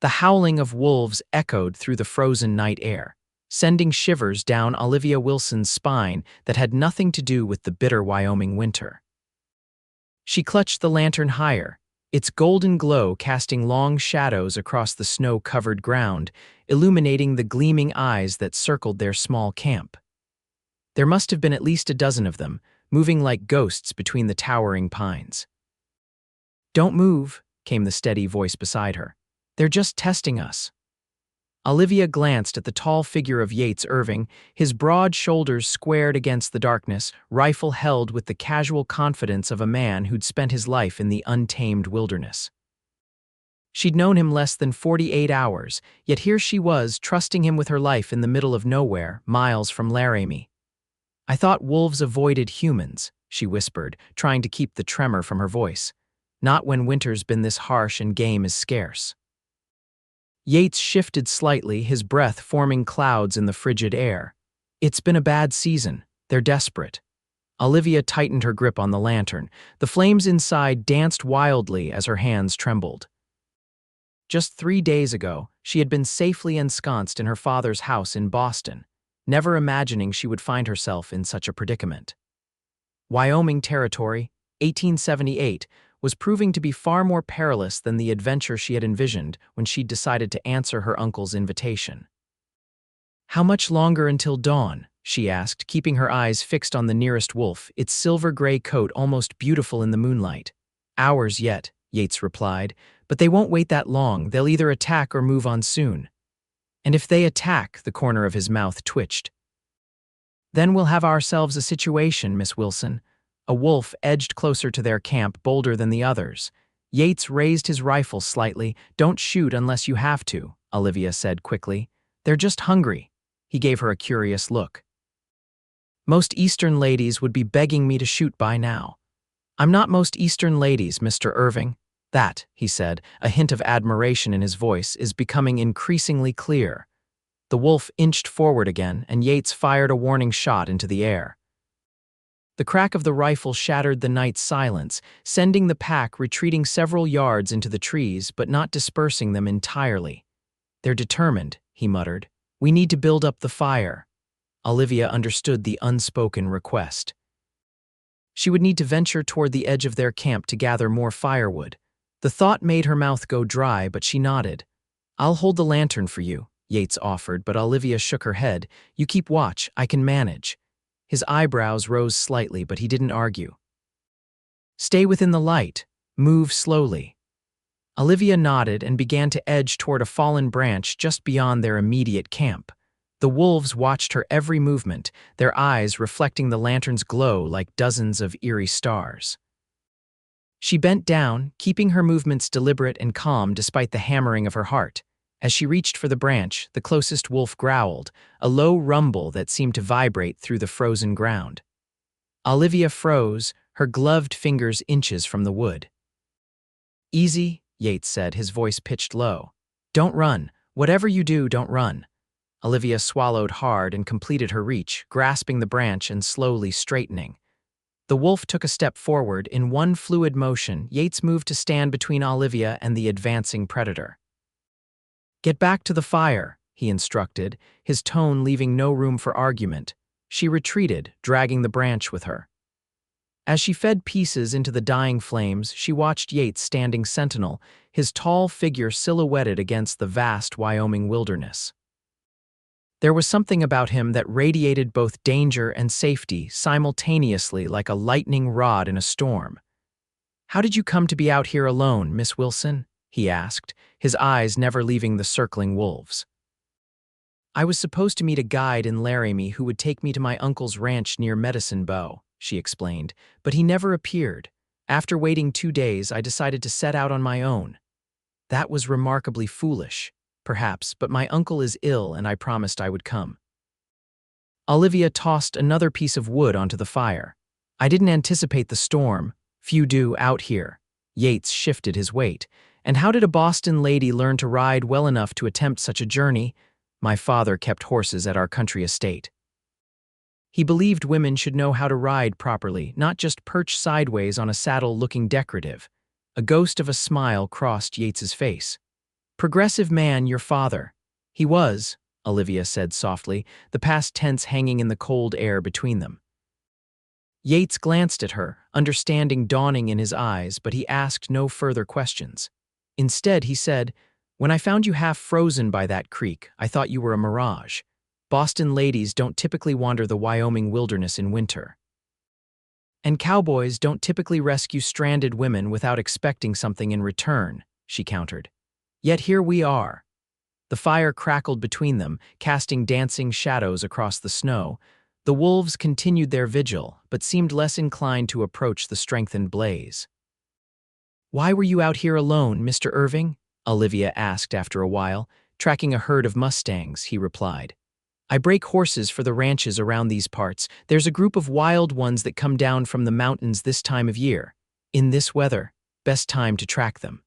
The howling of wolves echoed through the frozen night air, sending shivers down Olivia Wilson's spine that had nothing to do with the bitter Wyoming winter. She clutched the lantern higher, its golden glow casting long shadows across the snow-covered ground, illuminating the gleaming eyes that circled their small camp. There must have been at least a dozen of them, moving like ghosts between the towering pines. "Don't move," came the steady voice beside her. "They're just testing us." Olivia glanced at the tall figure of Yates Irving, his broad shoulders squared against the darkness, rifle held with the casual confidence of a man who'd spent his life in the untamed wilderness. She'd known him less than 48 hours, yet here she was, trusting him with her life in the middle of nowhere, miles from Laramie. "I thought wolves avoided humans," she whispered, trying to keep the tremor from her voice. "Not when winter's been this harsh and game is scarce." Yates shifted slightly, his breath forming clouds in the frigid air. "It's been a bad season. They're desperate." Olivia tightened her grip on the lantern. The flames inside danced wildly as her hands trembled. Just 3 days ago, she had been safely ensconced in her father's house in Boston, never imagining she would find herself in such a predicament. Wyoming Territory, 1878, was proving to be far more perilous than the adventure she had envisioned when she'd decided to answer her uncle's invitation. "How much longer until dawn?" she asked, keeping her eyes fixed on the nearest wolf, its silver-gray coat almost beautiful in the moonlight. "Hours yet," Yates replied, "but they won't wait that long. They'll either attack or move on soon." "And if they attack," the corner of his mouth twitched. "Then we'll have ourselves a situation, Miss Wilson." A wolf edged closer to their camp, bolder than the others. Yates raised his rifle slightly. "Don't shoot unless you have to," Olivia said quickly. "They're just hungry." He gave her a curious look. "Most Eastern ladies would be begging me to shoot by now." "I'm not most Eastern ladies, Mr. Irving." "That," he said, a hint of admiration in his voice, "is becoming increasingly clear." The wolf inched forward again, and Yates fired a warning shot into the air. The crack of the rifle shattered the night's silence, sending the pack retreating several yards into the trees but not dispersing them entirely. "They're determined," he muttered. "We need to build up the fire." Olivia understood the unspoken request. She would need to venture toward the edge of their camp to gather more firewood. The thought made her mouth go dry, but she nodded. "I'll hold the lantern for you," Yates offered, but Olivia shook her head. "You keep watch, I can manage." His eyebrows rose slightly, but he didn't argue. "Stay within the light. Move slowly." Olivia nodded and began to edge toward a fallen branch just beyond their immediate camp. The wolves watched her every movement, their eyes reflecting the lantern's glow like dozens of eerie stars. She bent down, keeping her movements deliberate and calm despite the hammering of her heart. As she reached for the branch, the closest wolf growled, a low rumble that seemed to vibrate through the frozen ground. Olivia froze, her gloved fingers inches from the wood. "Easy," Yates said, his voice pitched low. "Don't run. Whatever you do, don't run." Olivia swallowed hard and completed her reach, grasping the branch and slowly straightening. The wolf took a step forward. In one fluid motion, Yates moved to stand between Olivia and the advancing predator. "Get back to the fire," he instructed, his tone leaving no room for argument. She retreated, dragging the branch with her. As she fed pieces into the dying flames, she watched Yates standing sentinel, his tall figure silhouetted against the vast Wyoming wilderness. There was something about him that radiated both danger and safety simultaneously, like a lightning rod in a storm. "How did you come to be out here alone, Miss Wilson?" he asked, his eyes never leaving the circling wolves. "I was supposed to meet a guide in Laramie who would take me to my uncle's ranch near Medicine Bow," she explained, "but he never appeared. After waiting 2 days, I decided to set out on my own. That was remarkably foolish, perhaps, but my uncle is ill and I promised I would come." Olivia tossed another piece of wood onto the fire. "I didn't anticipate the storm. Few do out here." Yates shifted his weight. "And how did a Boston lady learn to ride well enough to attempt such a journey?" "My father kept horses at our country estate. He believed women should know how to ride properly, not just perch sideways on a saddle looking decorative." A ghost of a smile crossed Yates's face. Progressive man, your father. He was, Olivia said softly, the past tense hanging in the cold air between them. Yates glanced at her, understanding dawning in his eyes, but he asked no further questions. Instead, he said, "When I found you half frozen by that creek, I thought you were a mirage. Boston ladies don't typically wander the Wyoming wilderness in winter. And cowboys don't typically rescue stranded women without expecting something in return," she countered. Yet here we are. The fire crackled between them, casting dancing shadows across the snow. The wolves continued their vigil, but seemed less inclined to approach the strengthened blaze. "Why were you out here alone, Mr. Irving?" Olivia asked after a while. "Tracking a herd of mustangs," he replied. "I break horses for the ranches around these parts. There's a group of wild ones that come down from the mountains this time of year. In this weather, best time to track them.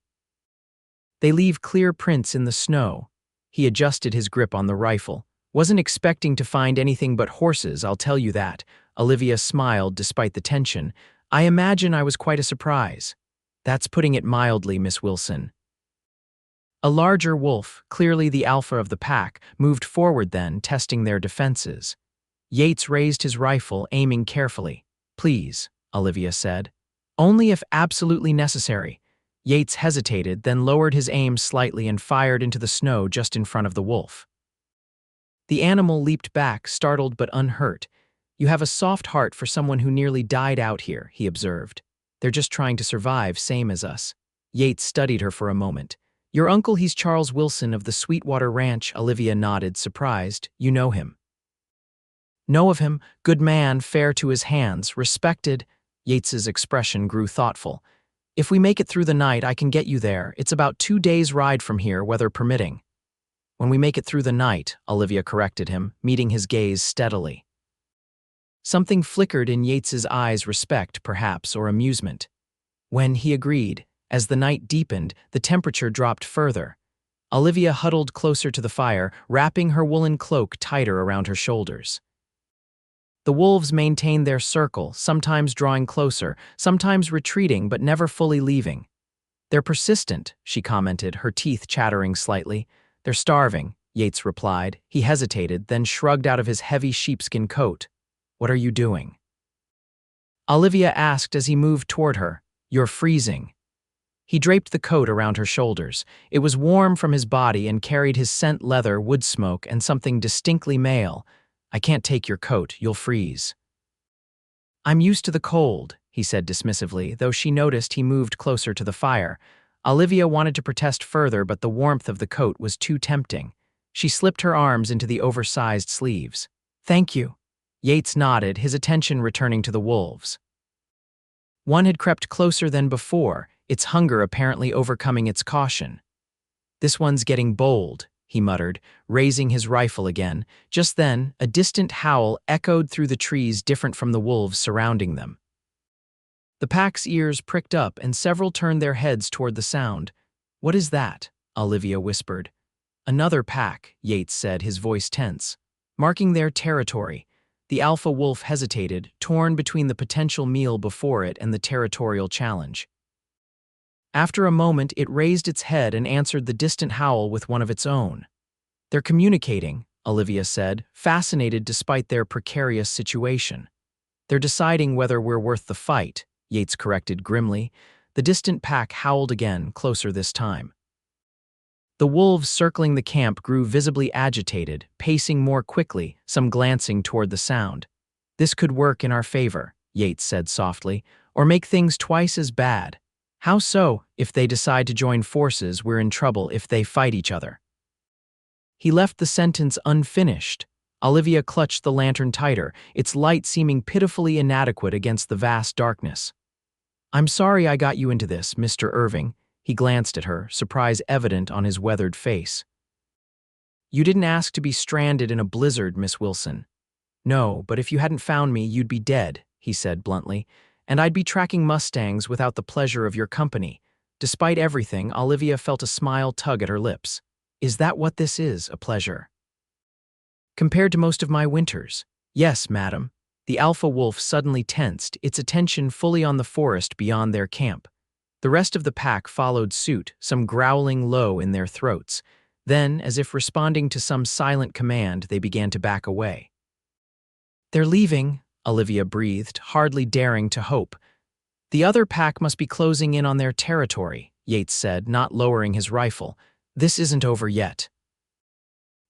They leave clear prints in the snow." He adjusted his grip on the rifle. "Wasn't expecting to find anything but horses, I'll tell you that." Olivia smiled despite the tension. "I imagine I was quite a surprise." "That's putting it mildly, Miss Wilson." A larger wolf, clearly the alpha of the pack, moved forward then, testing their defenses. Yates raised his rifle, aiming carefully. "Please," Olivia said. "Only if absolutely necessary." Yates hesitated, then lowered his aim slightly and fired into the snow just in front of the wolf. The animal leaped back, startled but unhurt. "You have a soft heart for someone who nearly died out here," he observed. "They're just trying to survive, same as us." Yates studied her for a moment. "Your uncle, he's Charles Wilson of the Sweetwater Ranch," Olivia nodded, surprised. "You know him?" "Know of him. Good man, fair to his hands, respected." Yates's expression grew thoughtful. "If we make it through the night, I can get you there. It's about 2 days' ride from here, weather permitting." "When we make it through the night," Olivia corrected him, meeting his gaze steadily. Something flickered in Yates's eyes, respect, perhaps, or amusement. "When," he agreed. As the night deepened, the temperature dropped further. Olivia huddled closer to the fire, wrapping her woolen cloak tighter around her shoulders. The wolves maintained their circle, sometimes drawing closer, sometimes retreating but never fully leaving. "They're persistent," she commented, her teeth chattering slightly. "They're starving," Yates replied. He hesitated, then shrugged out of his heavy sheepskin coat. "What are you doing?" Olivia asked as he moved toward her. "You're freezing." He draped the coat around her shoulders. It was warm from his body and carried his scent leather, wood smoke, and something distinctly male. "I can't take your coat, you'll freeze." "I'm used to the cold," he said dismissively, though she noticed he moved closer to the fire. Olivia wanted to protest further, but the warmth of the coat was too tempting. She slipped her arms into the oversized sleeves. "Thank you." Yates nodded, his attention returning to the wolves. One had crept closer than before, its hunger apparently overcoming its caution. "This one's getting bold," he muttered, raising his rifle again. Just then, a distant howl echoed through the trees, different from the wolves surrounding them. The pack's ears pricked up, and several turned their heads toward the sound. "What is that?" Olivia whispered. "Another pack," Yates said, his voice tense. "Marking their territory." The alpha wolf hesitated, torn between the potential meal before it and the territorial challenge. After a moment, it raised its head and answered the distant howl with one of its own. "They're communicating," Olivia said, fascinated despite their precarious situation. "They're deciding whether we're worth the fight," Yates corrected grimly. The distant pack howled again, closer this time. The wolves circling the camp grew visibly agitated, pacing more quickly, some glancing toward the sound. "This could work in our favor," Yates said softly, "or make things twice as bad." "How so?" "If they decide to join forces, we're in trouble if they fight each other." He left the sentence unfinished. Olivia clutched the lantern tighter, its light seeming pitifully inadequate against the vast darkness. "I'm sorry I got you into this, Mr. Irving." He glanced at her, surprise evident on his weathered face. "You didn't ask to be stranded in a blizzard, Miss Wilson." "No, but if you hadn't found me, you'd be dead," he said bluntly. "And I'd be tracking mustangs without the pleasure of your company." Despite everything, Olivia felt a smile tug at her lips. "Is that what this is, a pleasure?" "Compared to most of my winters." "Yes, madam." The alpha wolf suddenly tensed, its attention fully on the forest beyond their camp. The rest of the pack followed suit, some growling low in their throats. Then, as if responding to some silent command, they began to back away. "They're leaving," Olivia breathed, hardly daring to hope. "The other pack must be closing in on their territory," Yates said, not lowering his rifle. "This isn't over yet."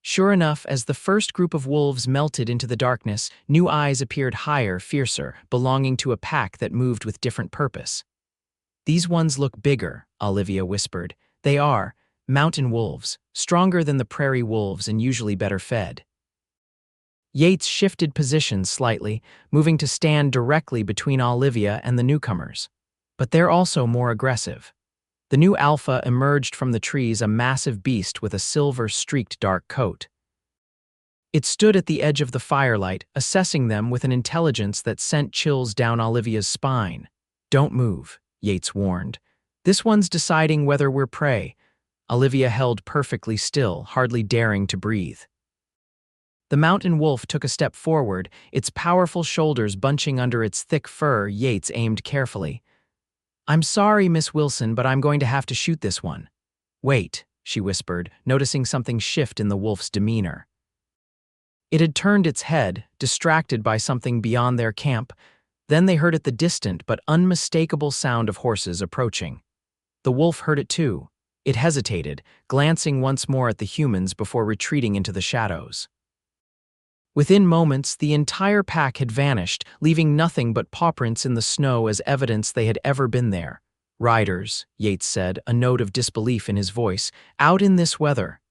Sure enough, as the first group of wolves melted into the darkness, new eyes appeared higher, fiercer, belonging to a pack that moved with different purpose. "These ones look bigger," Olivia whispered. "They are mountain wolves, stronger than the prairie wolves and usually better fed." Yates shifted positions slightly, moving to stand directly between Olivia and the newcomers. "But they're also more aggressive." The new alpha emerged from the trees, a massive beast with a silver-streaked dark coat. It stood at the edge of the firelight, assessing them with an intelligence that sent chills down Olivia's spine. "Don't move," Yates warned. "This one's deciding whether we're prey." Olivia held perfectly still, hardly daring to breathe. The mountain wolf took a step forward, its powerful shoulders bunching under its thick fur. Yates aimed carefully. "I'm sorry, Miss Wilson, but I'm going to have to shoot this one." "Wait," she whispered, noticing something shift in the wolf's demeanor. It had turned its head, distracted by something beyond their camp. Then they heard the distant but unmistakable sound of horses approaching. The wolf heard it too. It hesitated, glancing once more at the humans before retreating into the shadows. Within moments, the entire pack had vanished, leaving nothing but pawprints in the snow as evidence they had ever been there. "Riders," Yates said, a note of disbelief in his voice, "out in this weather."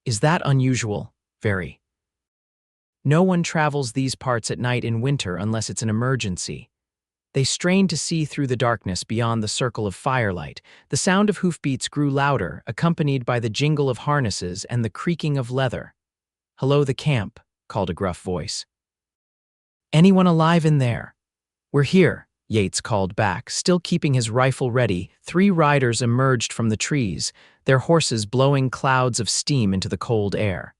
"Is that unusual?" "Very. No one travels these parts at night in winter unless it's an emergency." They strained to see through the darkness beyond the circle of firelight. The sound of hoofbeats grew louder, accompanied by the jingle of harnesses and the creaking of leather. "Hello, the camp," called a gruff voice. "Anyone alive in there?" "We're here," Yates called back, still keeping his rifle ready. 3 riders emerged from the trees, their horses blowing clouds of steam into the cold air.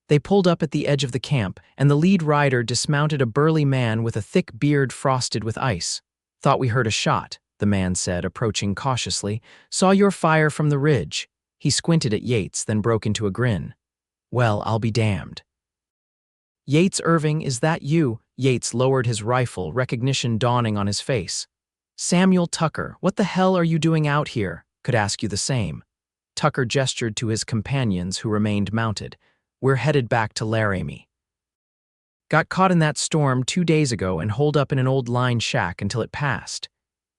They pulled up at the edge of the camp, and the lead rider dismounted, a burly man with a thick beard frosted with ice. "Thought we heard a shot," the man said, approaching cautiously. "Saw your fire from the ridge." He squinted at Yates, then broke into a grin. "Well, I'll be damned." "Yates Irving, is that you?" Yates lowered his rifle, recognition dawning on his face. "Samuel Tucker, what the hell are you doing out here? Could ask you the same." Tucker gestured to his companions, who remained mounted. "We're headed back to Laramie. Got caught in that storm 2 days ago and holed up in an old line shack until it passed."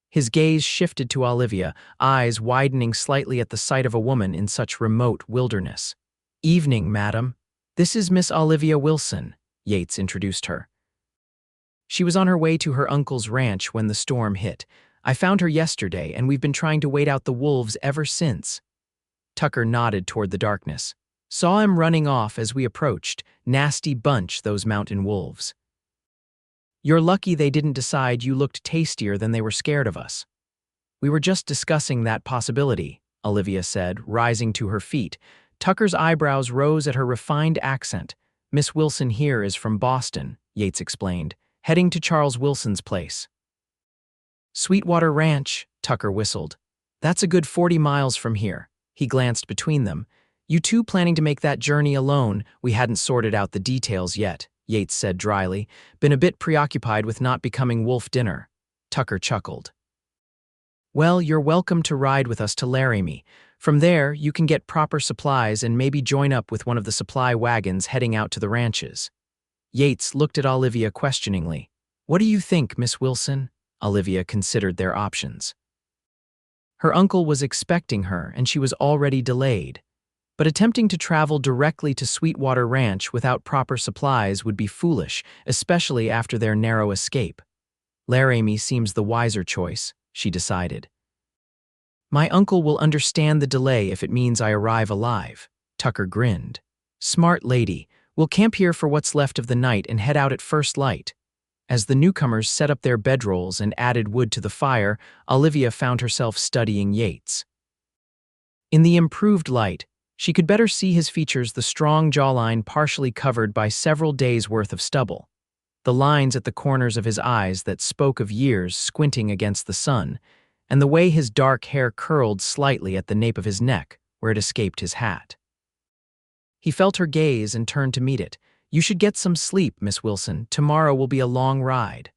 His gaze shifted to Olivia, eyes widening slightly at the sight of a woman in such remote wilderness. "Evening, madam. This is Miss Olivia Wilson," Yates introduced her. "She was on her way to her uncle's ranch when the storm hit. I found her yesterday, and we've been trying to wait out the wolves ever since." Tucker nodded toward the darkness. "Saw him running off as we approached. Nasty bunch, those mountain wolves." "You're lucky they didn't decide you looked tastier than they were scared of us." "We were just discussing that possibility," Olivia said, rising to her feet. Tucker's eyebrows rose at her refined accent. "Miss Wilson here is from Boston," Yates explained, "heading to Charles Wilson's place." "Sweetwater Ranch," Tucker whistled. "That's a good 40 miles from here." He glanced between them. "You two planning to make that journey alone?" "We hadn't sorted out the details yet," Yates said dryly. "Been a bit preoccupied with not becoming wolf dinner." Tucker chuckled. "Well, you're welcome to ride with us to Laramie. From there, you can get proper supplies and maybe join up with one of the supply wagons heading out to the ranches." Yates looked at Olivia questioningly. "What do you think, Miss Wilson?" Olivia considered their options. Her uncle was expecting her, and she was already delayed. But attempting to travel directly to Sweetwater Ranch without proper supplies would be foolish, especially after their narrow escape. Laramie seems the wiser choice, she decided. "My uncle will understand the delay if it means I arrive alive," Tucker grinned. "Smart lady. We'll camp here for what's left of the night and head out at first light." As the newcomers set up their bedrolls and added wood to the fire, Olivia found herself studying Yates. In the improved light, she could better see his features, the strong jawline partially covered by several days' worth of stubble, the lines at the corners of his eyes that spoke of years squinting against the sun, and the way his dark hair curled slightly at the nape of his neck, where it escaped his hat. He felt her gaze and turned to meet it. "You should get some sleep, Miss Wilson. Tomorrow will be a long ride."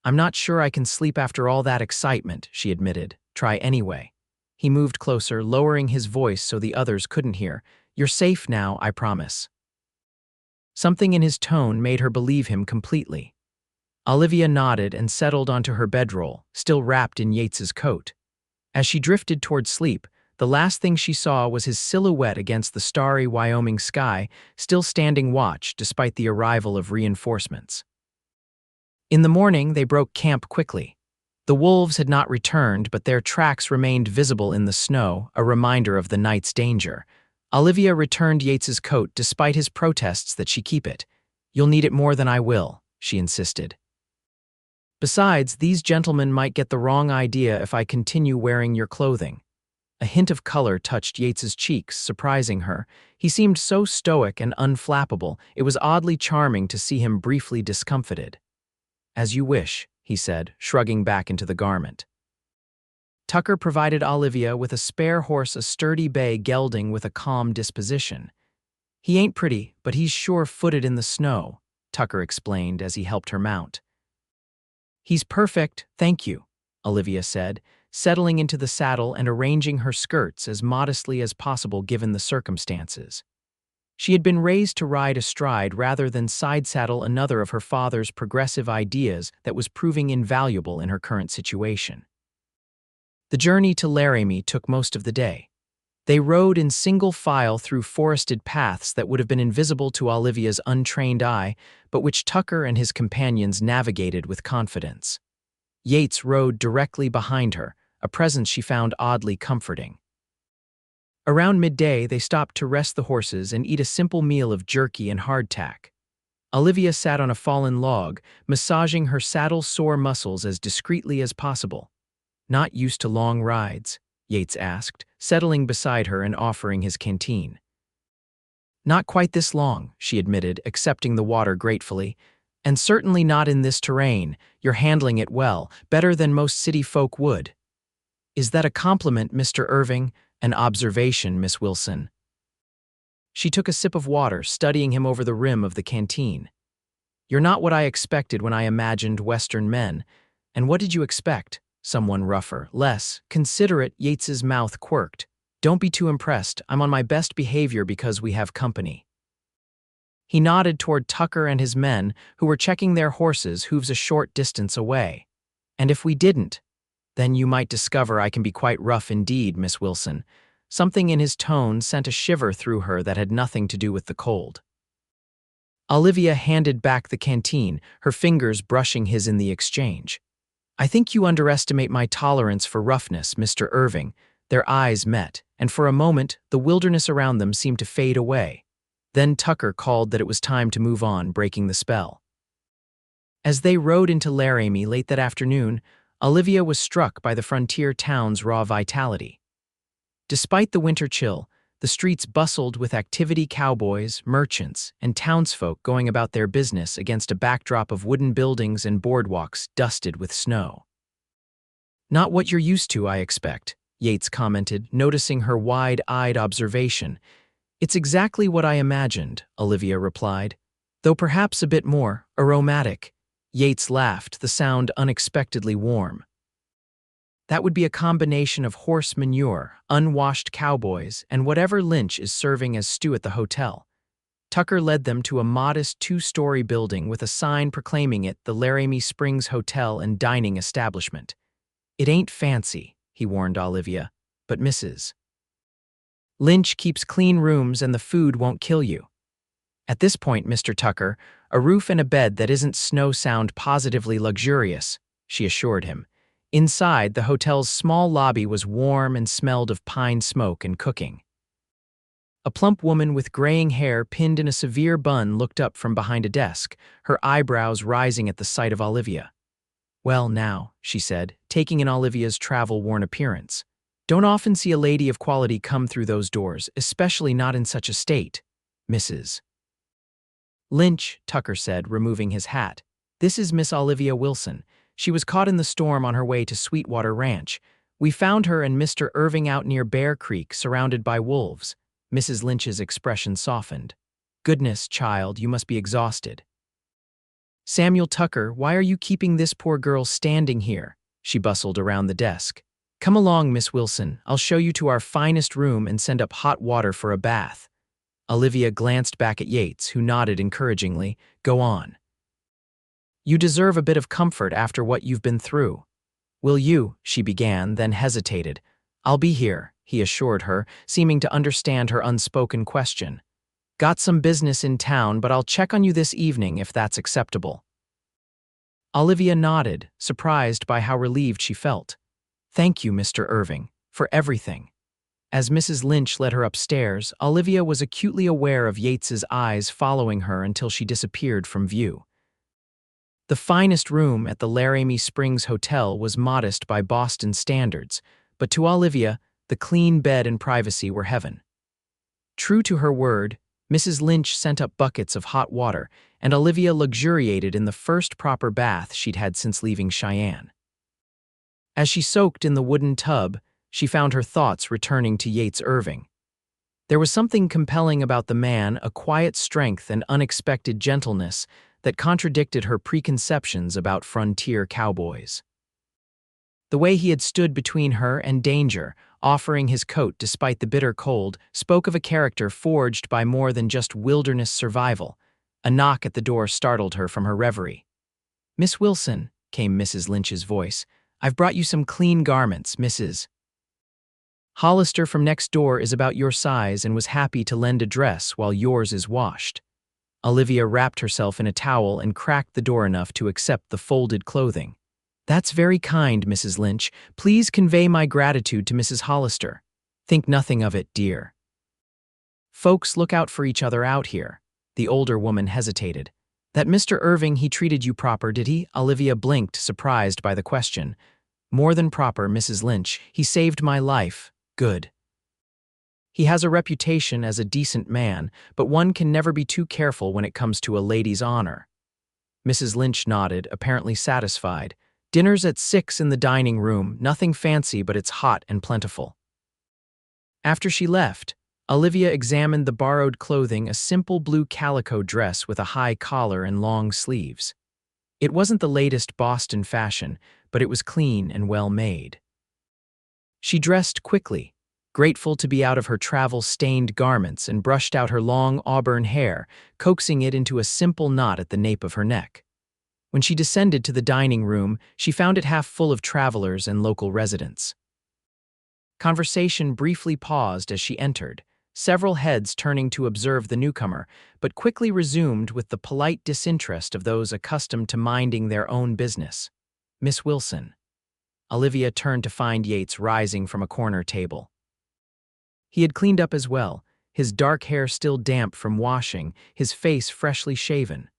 "I'm not sure I can sleep after all that excitement," she admitted. "Try anyway." He moved closer, lowering his voice so the others couldn't hear. "You're safe now, I promise." Something in his tone made her believe him completely. Olivia nodded and settled onto her bedroll, still wrapped in Yates's coat. As she drifted toward sleep, the last thing she saw was his silhouette against the starry Wyoming sky, still standing watch despite the arrival of reinforcements. In the morning, they broke camp quickly. The wolves had not returned, but their tracks remained visible in the snow, a reminder of the night's danger. Olivia returned Yates's coat despite his protests that she keep it. "You'll need it more than I will," she insisted. "Besides, these gentlemen might get the wrong idea if I continue wearing your clothing." A hint of color touched Yates's cheeks, surprising her. He seemed so stoic and unflappable, it was oddly charming to see him briefly discomfited. "As you wish," he said, shrugging back into the garment. Tucker provided Olivia with a spare horse, a sturdy bay gelding with a calm disposition. "He ain't pretty, but he's sure-footed in the snow," Tucker explained as he helped her mount. "He's perfect, thank you," Olivia said, settling into the saddle and arranging her skirts as modestly as possible given the circumstances. She had been raised to ride astride rather than side-saddle, another of her father's progressive ideas that was proving invaluable in her current situation. The journey to Laramie took most of the day. They rode in single file through forested paths that would have been invisible to Olivia's untrained eye, but which Tucker and his companions navigated with confidence. Yates rode directly behind her, a presence she found oddly comforting. Around midday, they stopped to rest the horses and eat a simple meal of jerky and hardtack. Olivia sat on a fallen log, massaging her saddle-sore muscles as discreetly as possible. "Not used to long rides?" Yates asked, settling beside her and offering his canteen. "Not quite this long," she admitted, accepting the water gratefully. "And certainly not in this terrain. You're handling it well, better than most city folk would." "Is that a compliment, Mr. Irving? An observation, Miss Wilson?" She took a sip of water, studying him over the rim of the canteen. "You're not what I expected when I imagined Western men. And what did you expect? Someone rougher, less considerate?" Yates's mouth quirked. "Don't be too impressed. I'm on my best behavior because we have company." He nodded toward Tucker and his men, who were checking their horses' hooves a short distance away. "And if we didn't? Then you might discover I can be quite rough indeed, Miss Wilson." Something in his tone sent a shiver through her that had nothing to do with the cold. Olivia handed back the canteen, her fingers brushing his in the exchange. "I think you underestimate my tolerance for roughness, Mr. Irving." Their eyes met, and for a moment, the wilderness around them seemed to fade away. Then Tucker called that it was time to move on, breaking the spell. As they rode into Laramie late that afternoon, Olivia was struck by the frontier town's raw vitality. Despite the winter chill, the streets bustled with activity, cowboys, merchants, and townsfolk going about their business against a backdrop of wooden buildings and boardwalks dusted with snow. "Not what you're used to, I expect," Yates commented, noticing her wide-eyed observation. "It's exactly what I imagined," Olivia replied, "though perhaps a bit more aromatic." Yates laughed, the sound unexpectedly warm. "That would be a combination of horse manure, unwashed cowboys, and whatever Lynch is serving as stew at the hotel." Tucker led them to a modest two-story building with a sign proclaiming it the Laramie Springs Hotel and Dining Establishment. "It ain't fancy," he warned Olivia, "but Mrs. Lynch keeps clean rooms and the food won't kill you." "At this point, Mr. Tucker, a roof and a bed that isn't snow sound positively luxurious," she assured him. Inside, the hotel's small lobby was warm and smelled of pine smoke and cooking. A plump woman with graying hair pinned in a severe bun looked up from behind a desk, her eyebrows rising at the sight of Olivia. "Well, now," she said, taking in Olivia's travel-worn appearance. "Don't often see a lady of quality come through those doors, especially not in such a state, Mrs. Lynch," Tucker said, removing his hat. "This is Miss Olivia Wilson. She was caught in the storm on her way to Sweetwater Ranch. We found her and Mr. Irving out near Bear Creek, surrounded by wolves. Mrs. Lynch's expression softened. Goodness, child, you must be exhausted. Samuel Tucker, why are you keeping this poor girl standing here? She bustled around the desk. Come along, Miss Wilson. I'll show you to our finest room and send up hot water for a bath. Olivia glanced back at Yates, who nodded encouragingly. Go on. You deserve a bit of comfort after what you've been through. Will you? She began, then hesitated. I'll be here, he assured her, seeming to understand her unspoken question. Got some business in town, but I'll check on you this evening if that's acceptable. Olivia nodded, surprised by how relieved she felt. Thank you, Mr. Irving, for everything. As Mrs. Lynch led her upstairs, Olivia was acutely aware of Yates's eyes following her until she disappeared from view. The finest room at the Laramie Springs Hotel was modest by Boston standards, but to Olivia, the clean bed and privacy were heaven. True to her word, Mrs. Lynch sent up buckets of hot water, and Olivia luxuriated in the first proper bath she'd had since leaving Cheyenne. As she soaked in the wooden tub, she found her thoughts returning to Yates Irving. There was something compelling about the man, a quiet strength and unexpected gentleness that contradicted her preconceptions about frontier cowboys. The way he had stood between her and danger, offering his coat despite the bitter cold, spoke of a character forged by more than just wilderness survival. A knock at the door startled her from her reverie. Miss Wilson, came Mrs. Lynch's voice, I've brought you some clean garments, Mrs. Hollister from next door is about your size and was happy to lend a dress while yours is washed. Olivia wrapped herself in a towel and cracked the door enough to accept the folded clothing. That's very kind, Mrs. Lynch. Please convey my gratitude to Mrs. Hollister. Think nothing of it, dear. Folks look out for each other out here. The older woman hesitated. That Mr. Irving, he treated you proper, did he? Olivia blinked, surprised by the question. More than proper, Mrs. Lynch. He saved my life. Good. He has a reputation as a decent man, but one can never be too careful when it comes to a lady's honor. Mrs. Lynch nodded, apparently satisfied. Dinner's at 6 in the dining room, nothing fancy, but it's hot and plentiful. After she left, Olivia examined the borrowed clothing, a simple blue calico dress with a high collar and long sleeves. It wasn't the latest Boston fashion, but it was clean and well made. She dressed quickly, grateful to be out of her travel-stained garments, and brushed out her long auburn hair, coaxing it into a simple knot at the nape of her neck. When she descended to the dining room, she found it half full of travelers and local residents. Conversation briefly paused as she entered, several heads turning to observe the newcomer, but quickly resumed with the polite disinterest of those accustomed to minding their own business. Miss Wilson. Olivia turned to find Yates rising from a corner table. He had cleaned up as well, his dark hair still damp from washing, his face freshly shaven.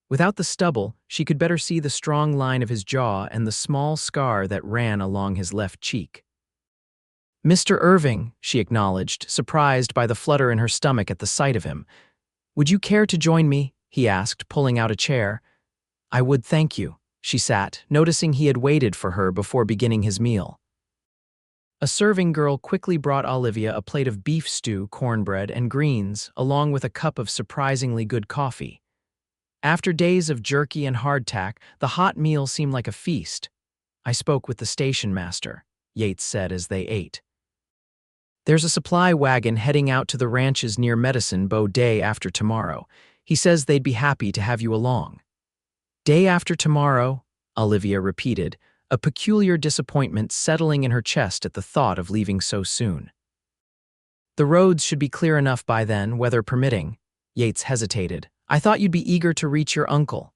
Without the stubble, she could better see the strong line of his jaw and the small scar that ran along his left cheek. Mr. Irving, she acknowledged, surprised by the flutter in her stomach at the sight of him. Would you care to join me? He asked, pulling out a chair. I would, thank you. She sat, noticing he had waited for her before beginning his meal. A serving girl quickly brought Olivia a plate of beef stew, cornbread, and greens, along with a cup of surprisingly good coffee. After days of jerky and hardtack, the hot meal seemed like a feast. I spoke with the station master, Yates said as they ate. There's a supply wagon heading out to the ranches near Medicine Bow day after tomorrow. He says they'd be happy to have you along. Day after tomorrow, Olivia repeated, a peculiar disappointment settling in her chest at the thought of leaving so soon. The roads should be clear enough by then, weather permitting. Yates hesitated. I thought you'd be eager to reach your uncle.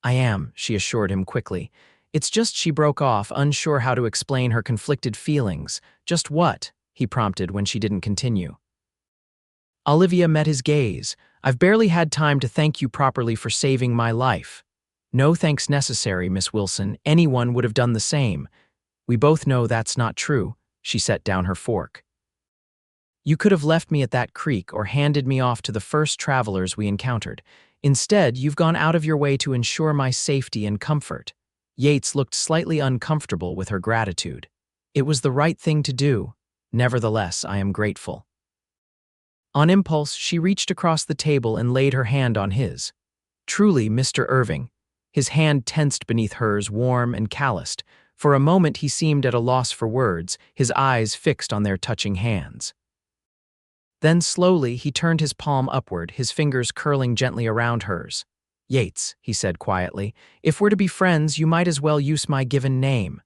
I am, she assured him quickly. It's just she broke off, unsure how to explain her conflicted feelings. Just what? He prompted when she didn't continue. Olivia met his gaze. I've barely had time to thank you properly for saving my life. No thanks necessary, Miss Wilson. Anyone would have done the same. We both know that's not true. She set down her fork. You could have left me at that creek or handed me off to the first travelers we encountered. Instead, you've gone out of your way to ensure my safety and comfort. Yates looked slightly uncomfortable with her gratitude. It was the right thing to do. Nevertheless, I am grateful. On impulse, she reached across the table and laid her hand on his. Truly, Mr. Irving. His hand tensed beneath hers, warm and calloused. For a moment he seemed at a loss for words, his eyes fixed on their touching hands. Then slowly he turned his palm upward, his fingers curling gently around hers. Yates, he said quietly, if we're to be friends, you might as well use my given name.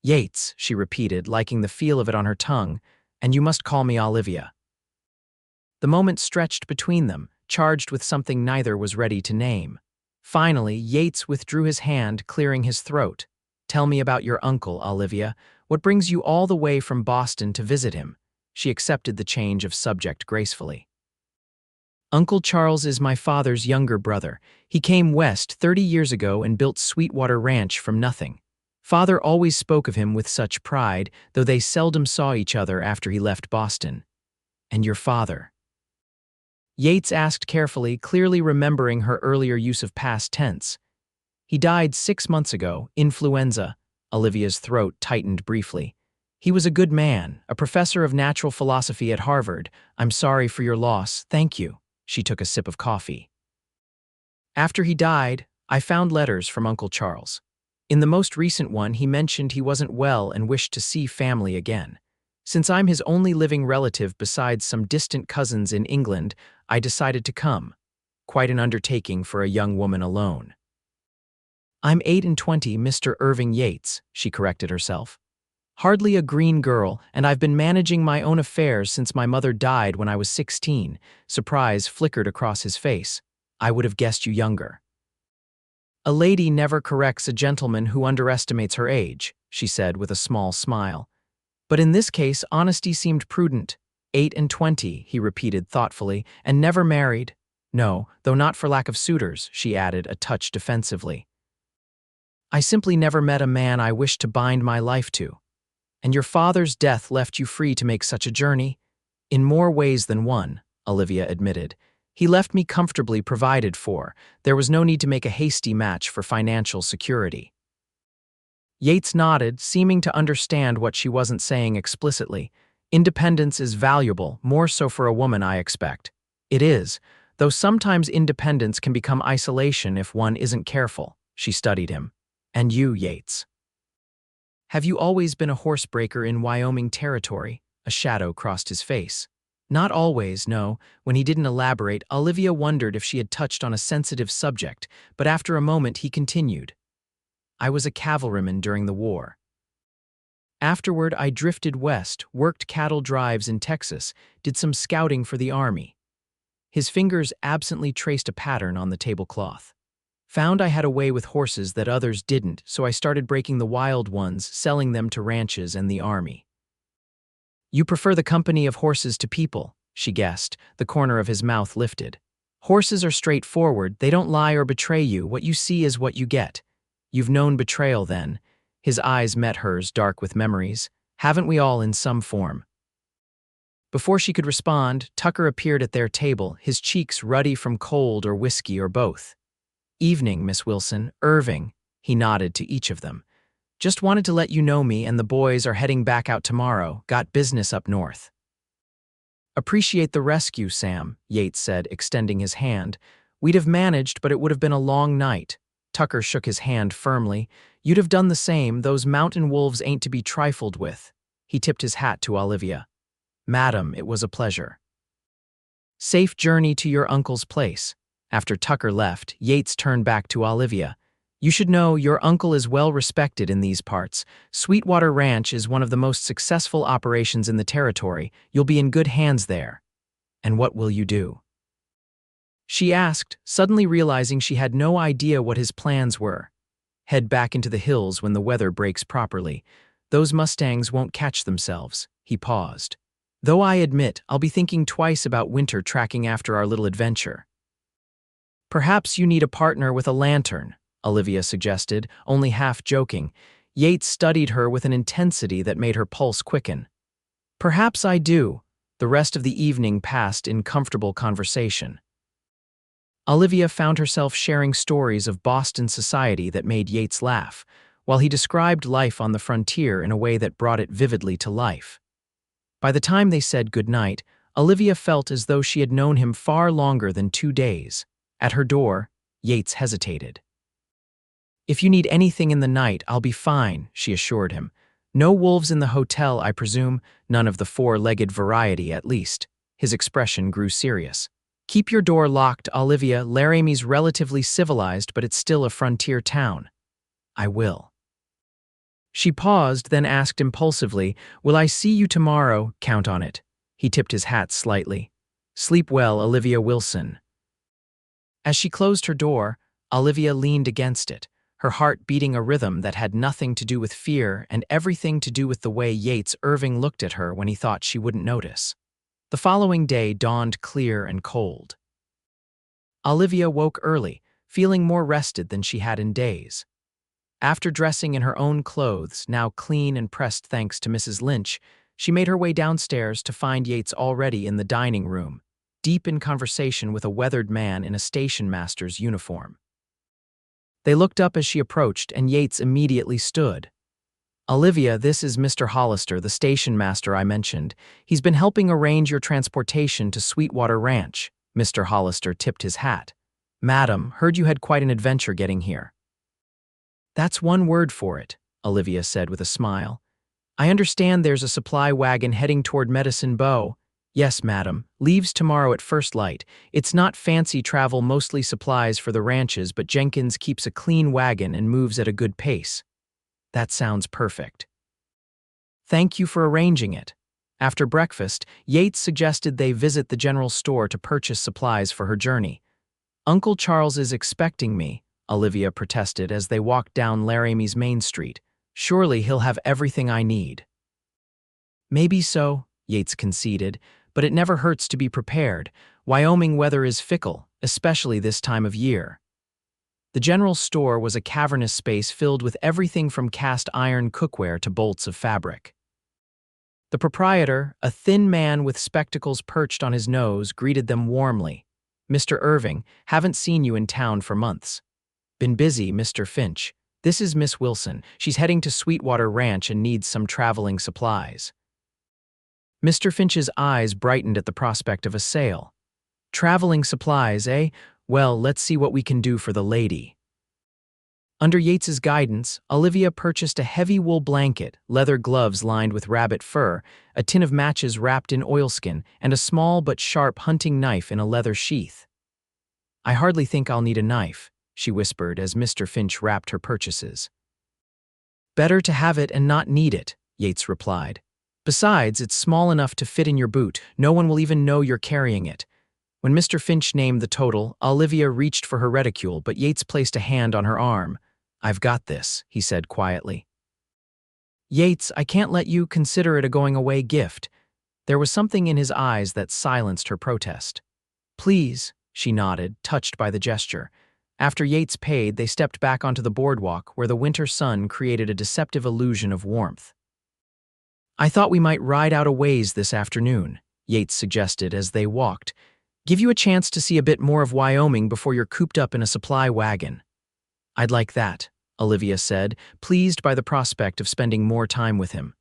Yates, she repeated, liking the feel of it on her tongue, and you must call me Olivia. The moment stretched between them, charged with something neither was ready to name. Finally, Yates withdrew his hand, clearing his throat. Tell me about your uncle, Olivia. What brings you all the way from Boston to visit him? She accepted the change of subject gracefully. Uncle Charles is my father's younger brother. He came west 30 years ago and built Sweetwater Ranch from nothing. Father always spoke of him with such pride, though they seldom saw each other after he left Boston. And your father? Yates asked carefully, clearly remembering her earlier use of past tense. He died 6 months ago, influenza. Olivia's throat tightened briefly. He was a good man, a professor of natural philosophy at Harvard. I'm sorry for your loss, thank you. She took a sip of coffee. After he died, I found letters from Uncle Charles. In the most recent one, he mentioned he wasn't well and wished to see family again. Since I'm his only living relative besides some distant cousins in England, I decided to come. Quite an undertaking for a young woman alone. I'm 28, Mr. Irving Yates, she corrected herself. Hardly a green girl, and I've been managing my own affairs since my mother died when I was 16. Surprise flickered across his face. I would have guessed you younger. A lady never corrects a gentleman who underestimates her age, she said with a small smile. But in this case, honesty seemed prudent. 28, he repeated thoughtfully, and never married. No, though not for lack of suitors, she added, a touch defensively. I simply never met a man I wished to bind my life to. And your father's death left you free to make such a journey? In more ways than one, Olivia admitted. He left me comfortably provided for. There was no need to make a hasty match for financial security. Yates nodded, seeming to understand what she wasn't saying explicitly. Independence is valuable, more so for a woman, I expect. It is, though sometimes independence can become isolation if one isn't careful. She studied him. And you, Yates. Have you always been a horsebreaker in Wyoming territory? A shadow crossed his face. Not always, no. When he didn't elaborate, Olivia wondered if she had touched on a sensitive subject, but after a moment he continued. I was a cavalryman during the war. Afterward, I drifted west, worked cattle drives in Texas, did some scouting for the army. His fingers absently traced a pattern on the tablecloth. Found I had a way with horses that others didn't, so I started breaking the wild ones, selling them to ranches and the army. You prefer the company of horses to people, she guessed, the corner of his mouth lifted. Horses are straightforward, they don't lie or betray you, what you see is what you get. You've known betrayal then. His eyes met hers, dark with memories. Haven't we all in some form? Before she could respond, Tucker appeared at their table, his cheeks ruddy from cold or whiskey or both. Evening, Miss Wilson. Irving. He nodded to each of them. Just wanted to let you know me and the boys are heading back out tomorrow. Got business up north. Appreciate the rescue, Sam, Yates said, extending his hand. We'd have managed, but it would have been a long night. Tucker shook his hand firmly. You'd have done the same. Those mountain wolves ain't to be trifled with. He tipped his hat to Olivia. Madam, it was a pleasure. Safe journey to your uncle's place. After Tucker left, Yates turned back to Olivia. You should know your uncle is well respected in these parts. Sweetwater Ranch is one of the most successful operations in the territory. You'll be in good hands there. And what will you do? She asked, suddenly realizing she had no idea what his plans were. Head back into the hills when the weather breaks properly. Those Mustangs won't catch themselves. He paused. Though I admit, I'll be thinking twice about winter tracking after our little adventure. Perhaps you need a partner with a lantern, Olivia suggested, only half joking. Yates studied her with an intensity that made her pulse quicken. Perhaps I do. The rest of the evening passed in comfortable conversation. Olivia found herself sharing stories of Boston society that made Yates laugh. while he described life on the frontier in a way that brought it vividly to life. By the time they said goodnight, Olivia felt as though she had known him far longer than 2 days. At her door, Yates hesitated. "If you need anything in the night, I'll be fine," she assured him. "No wolves in the hotel, I presume, none of the four-legged variety, at least." His expression grew serious. "Keep your door locked, Olivia. Laramie's relatively civilized, but it's still a frontier town." "I will." She paused, then asked impulsively, "Will I see you tomorrow? Count on it." He tipped his hat slightly. "Sleep well, Olivia Wilson." As she closed her door, Olivia leaned against it, her heart beating a rhythm that had nothing to do with fear and everything to do with the way Yates Irving looked at her when he thought she wouldn't notice. The following day dawned clear and cold. Olivia woke early, feeling more rested than she had in days. After dressing in her own clothes, now clean and pressed thanks to Mrs. Lynch, she made her way downstairs to find Yates already in the dining room, deep in conversation with a weathered man in a station master's uniform. They looked up as she approached, and Yates immediately stood. "Olivia, this is Mr. Hollister, the station master I mentioned. He's been helping arrange your transportation to Sweetwater Ranch." Mr. Hollister tipped his hat. "Madam, heard you had quite an adventure getting here." "That's one word for it," Olivia said with a smile. "I understand there's a supply wagon heading toward Medicine Bow." "Yes, madam. Leaves tomorrow at first light. It's not fancy travel, mostly supplies for the ranches, but Jenkins keeps a clean wagon and moves at a good pace." "That sounds perfect." "Thank you for arranging it." After breakfast, Yates suggested they visit the general store to purchase supplies for her journey. "Uncle Charles is expecting me," Olivia protested as they walked down Laramie's Main Street. "Surely he'll have everything I need." "Maybe so," Yates conceded, "but it never hurts to be prepared. Wyoming weather is fickle, especially this time of year." The general store was a cavernous space filled with everything from cast iron cookware to bolts of fabric. The proprietor, a thin man with spectacles perched on his nose, greeted them warmly. "Mr. Irving, haven't seen you in town for months." "Been busy, Mr. Finch. This is Miss Wilson. She's heading to Sweetwater Ranch and needs some traveling supplies." Mr. Finch's eyes brightened at the prospect of a sale. "Traveling supplies, eh? Well, let's see what we can do for the lady." Under Yates's guidance, Olivia purchased a heavy wool blanket, leather gloves lined with rabbit fur, a tin of matches wrapped in oilskin, and a small but sharp hunting knife in a leather sheath. "I hardly think I'll need a knife," she whispered as Mr. Finch wrapped her purchases. "Better to have it and not need it," Yates replied. "Besides, it's small enough to fit in your boot. No one will even know you're carrying it." When Mr. Finch named the total, Olivia reached for her reticule, but Yates placed a hand on her arm. "I've got this," he said quietly. "Yates, I can't let you consider it a going-away gift." There was something in his eyes that silenced her protest. "Please," she nodded, touched by the gesture. After Yates paid, they stepped back onto the boardwalk, where the winter sun created a deceptive illusion of warmth. "I thought we might ride out a ways this afternoon," Yates suggested as they walked. "Give you a chance to see a bit more of Wyoming before you're cooped up in a supply wagon." "I'd like that," Olivia said, pleased by the prospect of spending more time with him.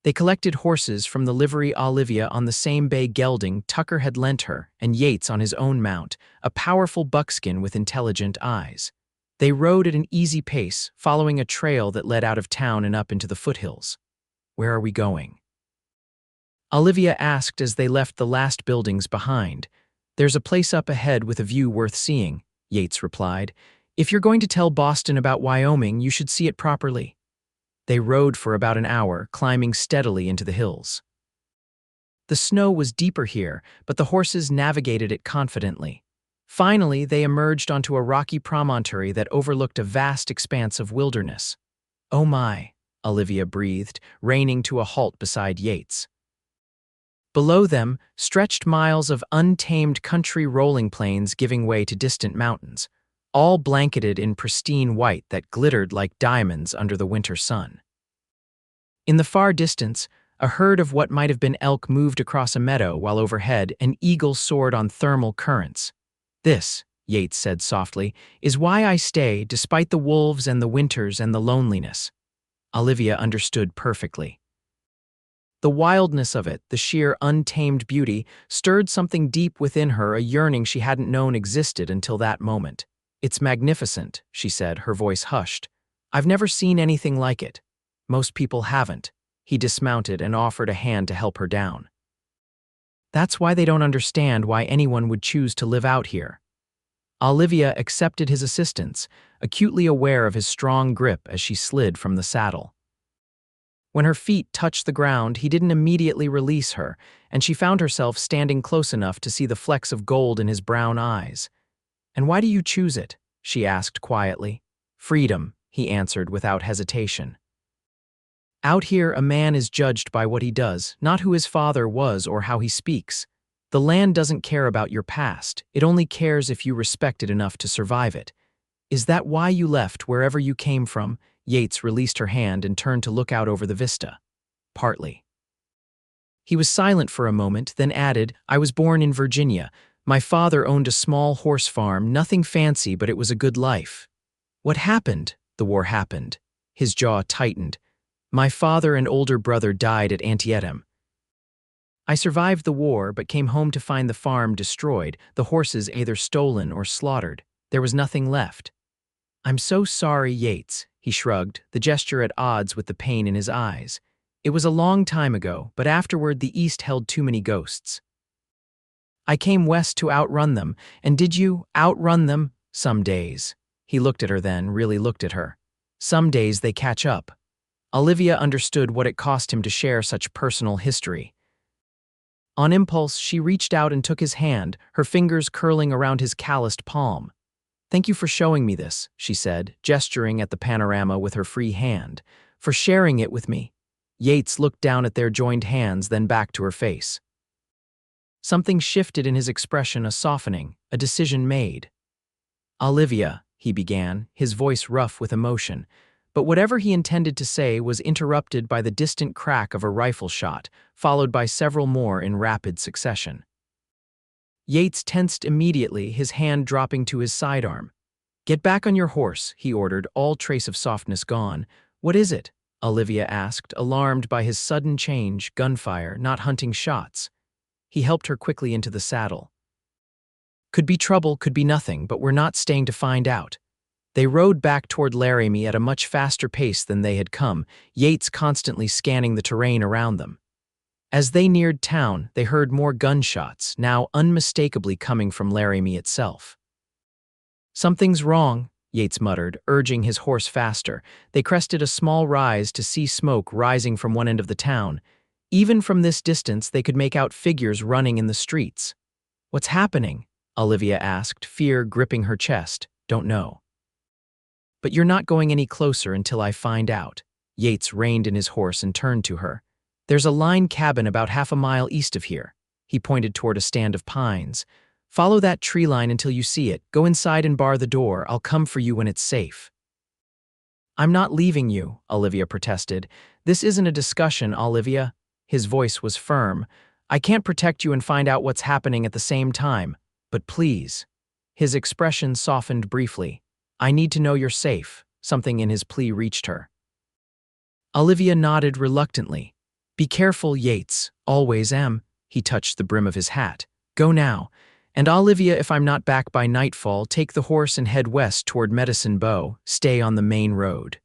They collected horses from the livery Olivia on the same bay gelding Tucker had lent her, and Yates on his own mount, a powerful buckskin with intelligent eyes. They rode at an easy pace, following a trail that led out of town and up into the foothills. "Where are we going?" Olivia asked as they left the last buildings behind. "There's a place up ahead with a view worth seeing," Yates replied. "If you're going to tell Boston about Wyoming, you should see it properly." They rode for about an hour, climbing steadily into the hills. The snow was deeper here, but the horses navigated it confidently. Finally, they emerged onto a rocky promontory that overlooked a vast expanse of wilderness. "Oh my," Olivia breathed, reining to a halt beside Yates. Below them stretched miles of untamed country rolling plains giving way to distant mountains, all blanketed in pristine white that glittered like diamonds under the winter sun. In the far distance, a herd of what might have been elk moved across a meadow while overhead an eagle soared on thermal currents. "This," Yates said softly, is why I stay despite the wolves and the winters and the loneliness. Olivia understood perfectly. The wildness of it, the sheer untamed beauty, stirred something deep within her, a yearning she hadn't known existed until that moment. It's magnificent, she said, her voice hushed. I've never seen anything like it. Most people haven't. He dismounted and offered a hand to help her down. That's why they don't understand why anyone would choose to live out here. Olivia accepted his assistance, acutely aware of his strong grip as she slid from the saddle. When her feet touched the ground, he didn't immediately release her, and she found herself standing close enough to see the flecks of gold in his brown eyes. And why do you choose it? She asked quietly. Freedom, he answered without hesitation. Out here, a man is judged by what he does, not who his father was or how he speaks. The land doesn't care about your past. It only cares if you respect it enough to survive it. Is that why you left wherever you came from? Yates released her hand and turned to look out over the vista. Partly. He was silent for a moment, then added, I was born in Virginia. My father owned a small horse farm, nothing fancy, but it was a good life. What happened? The war happened. His jaw tightened. My father and older brother died at Antietam. I survived the war, but came home to find the farm destroyed, the horses either stolen or slaughtered. There was nothing left. I'm so sorry, Yates, he shrugged, the gesture at odds with the pain in his eyes. It was a long time ago, but afterward the East held too many ghosts. I came west to outrun them, and did you outrun them? Some days. He looked at her then, really looked at her. Some days they catch up. Olivia understood what it cost him to share such personal history. On impulse, she reached out and took his hand, her fingers curling around his calloused palm. Thank you for showing me this, she said, gesturing at the panorama with her free hand, for sharing it with me. Yates looked down at their joined hands, then back to her face. Something shifted in his expression, a softening, a decision made. Olivia, he began, his voice rough with emotion, but whatever he intended to say was interrupted by the distant crack of a rifle shot, followed by several more in rapid succession. Yates tensed immediately, his hand dropping to his sidearm. Get back on your horse, he ordered, all trace of softness gone. What is it? Olivia asked, alarmed by his sudden change, gunfire, not hunting shots. He helped her quickly into the saddle. Could be trouble, could be nothing, but we're not staying to find out. They rode back toward Laramie at a much faster pace than they had come, Yates constantly scanning the terrain around them. As they neared town, they heard more gunshots, now unmistakably coming from Laramie itself. Something's wrong, Yates muttered, urging his horse faster. They crested a small rise to see smoke rising from one end of the town. Even from this distance, they could make out figures running in the streets. What's happening? Olivia asked, fear gripping her chest. Don't know. But you're not going any closer until I find out. Yates reined in his horse and turned to her. There's a line cabin about half a mile east of here. He pointed toward a stand of pines. Follow that tree line until you see it. Go inside and bar the door. I'll come for you when it's safe. I'm not leaving you, Olivia protested. This isn't a discussion, Olivia. His voice was firm. I can't protect you and find out what's happening at the same time. But please. His expression softened briefly. I need to know you're safe. Something in his plea reached her. Olivia nodded reluctantly. Be careful, Yates. Always am. He touched the brim of his hat. Go now. And Olivia, if I'm not back by nightfall, take the horse and head west toward Medicine Bow. Stay on the main road.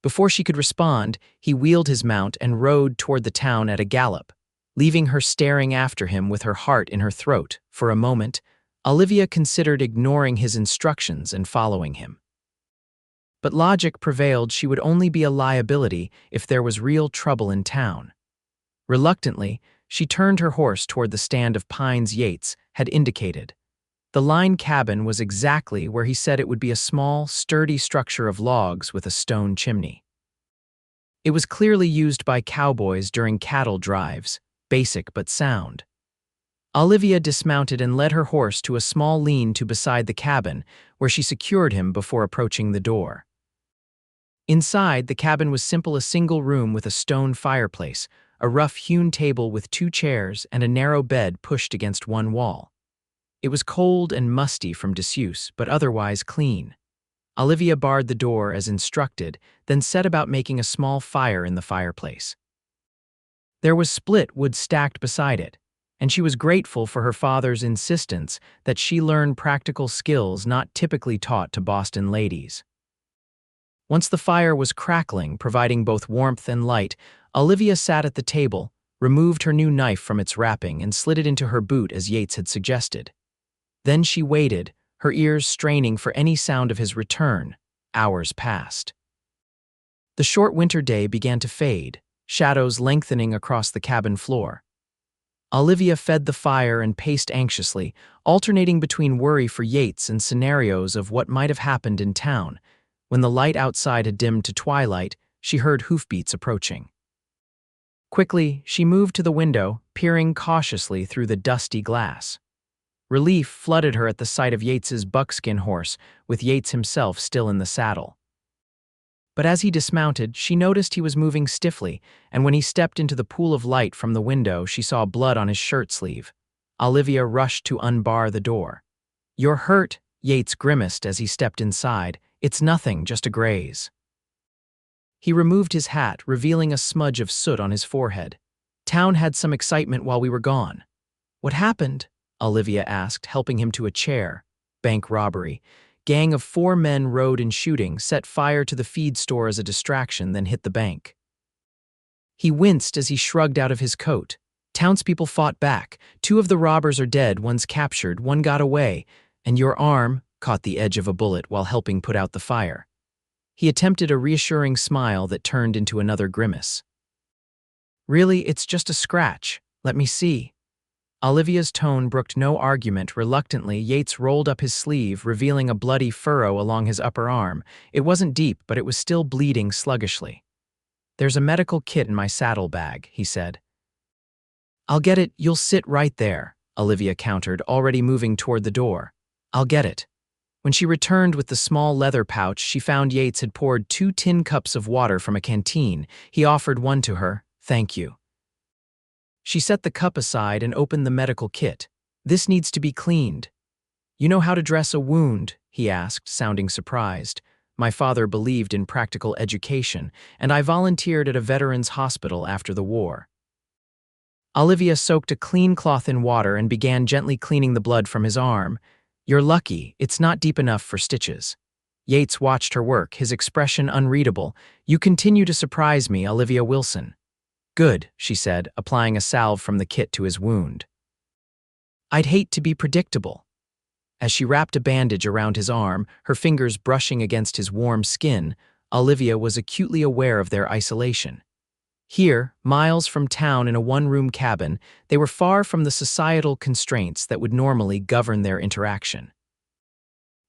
Before she could respond, he wheeled his mount and rode toward the town at a gallop, leaving her staring after him with her heart in her throat. For a moment, Olivia considered ignoring his instructions and following him. But logic prevailed. She would only be a liability if there was real trouble in town. Reluctantly, she turned her horse toward the stand of pines Yates had indicated. The line cabin was exactly where he said it would be, a small, sturdy structure of logs with a stone chimney. It was clearly used by cowboys during cattle drives, basic but sound. Olivia dismounted and led her horse to a small lean-to beside the cabin, where she secured him before approaching the door. Inside, the cabin was simple, a single room with a stone fireplace, a rough-hewn table with 2 chairs, and a narrow bed pushed against one wall. It was cold and musty from disuse, but otherwise clean. Olivia barred the door as instructed, then set about making a small fire in the fireplace. There was split wood stacked beside it, and she was grateful for her father's insistence that she learn practical skills not typically taught to Boston ladies. Once the fire was crackling, providing both warmth and light, Olivia sat at the table, removed her new knife from its wrapping, and slid it into her boot as Yates had suggested. Then she waited, her ears straining for any sound of his return. Hours passed. The short winter day began to fade, shadows lengthening across the cabin floor. Olivia fed the fire and paced anxiously, alternating between worry for Yates and scenarios of what might have happened in town. When the light outside had dimmed to twilight, she heard hoofbeats approaching. Quickly, she moved to the window, peering cautiously through the dusty glass. Relief flooded her at the sight of Yates's buckskin horse, with Yates himself still in the saddle. But as he dismounted, she noticed he was moving stiffly, and when he stepped into the pool of light from the window, she saw blood on his shirt sleeve. Olivia rushed to unbar the door. "You're hurt," Yates grimaced as he stepped inside. "It's nothing, just a graze." He removed his hat, revealing a smudge of soot on his forehead. "Town had some excitement while we were gone." "What happened?" Olivia asked, helping him to a chair. "Bank robbery. Gang of 4 men rode in shooting, set fire to the feed store as a distraction, then hit the bank." He winced as he shrugged out of his coat. "Townspeople fought back. 2 of the robbers are dead, one's captured, one got away, and your arm caught the edge of a bullet while helping put out the fire." He attempted a reassuring smile that turned into another grimace. "Really, it's just a scratch. Let me see." Olivia's tone brooked no argument. Reluctantly, Yates rolled up his sleeve, revealing a bloody furrow along his upper arm. It wasn't deep, but it was still bleeding sluggishly. "There's a medical kit in my saddlebag," he said. "I'll get it, you'll sit right there," Olivia countered, already moving toward the door. "I'll get it." When she returned with the small leather pouch, she found Yates had poured 2 tin cups of water from a canteen. He offered one to her. "Thank you." She set the cup aside and opened the medical kit. "This needs to be cleaned." "You know how to dress a wound?" he asked, sounding surprised. "My father believed in practical education, and I volunteered at a veterans' hospital after the war." Olivia soaked a clean cloth in water and began gently cleaning the blood from his arm. "You're lucky, it's not deep enough for stitches." Yates watched her work, his expression unreadable. "You continue to surprise me, Olivia Wilson." "Good," she said, applying a salve from the kit to his wound. "I'd hate to be predictable." As she wrapped a bandage around his arm, her fingers brushing against his warm skin, Olivia was acutely aware of their isolation. Here, miles from town in a one-room cabin, they were far from the societal constraints that would normally govern their interaction.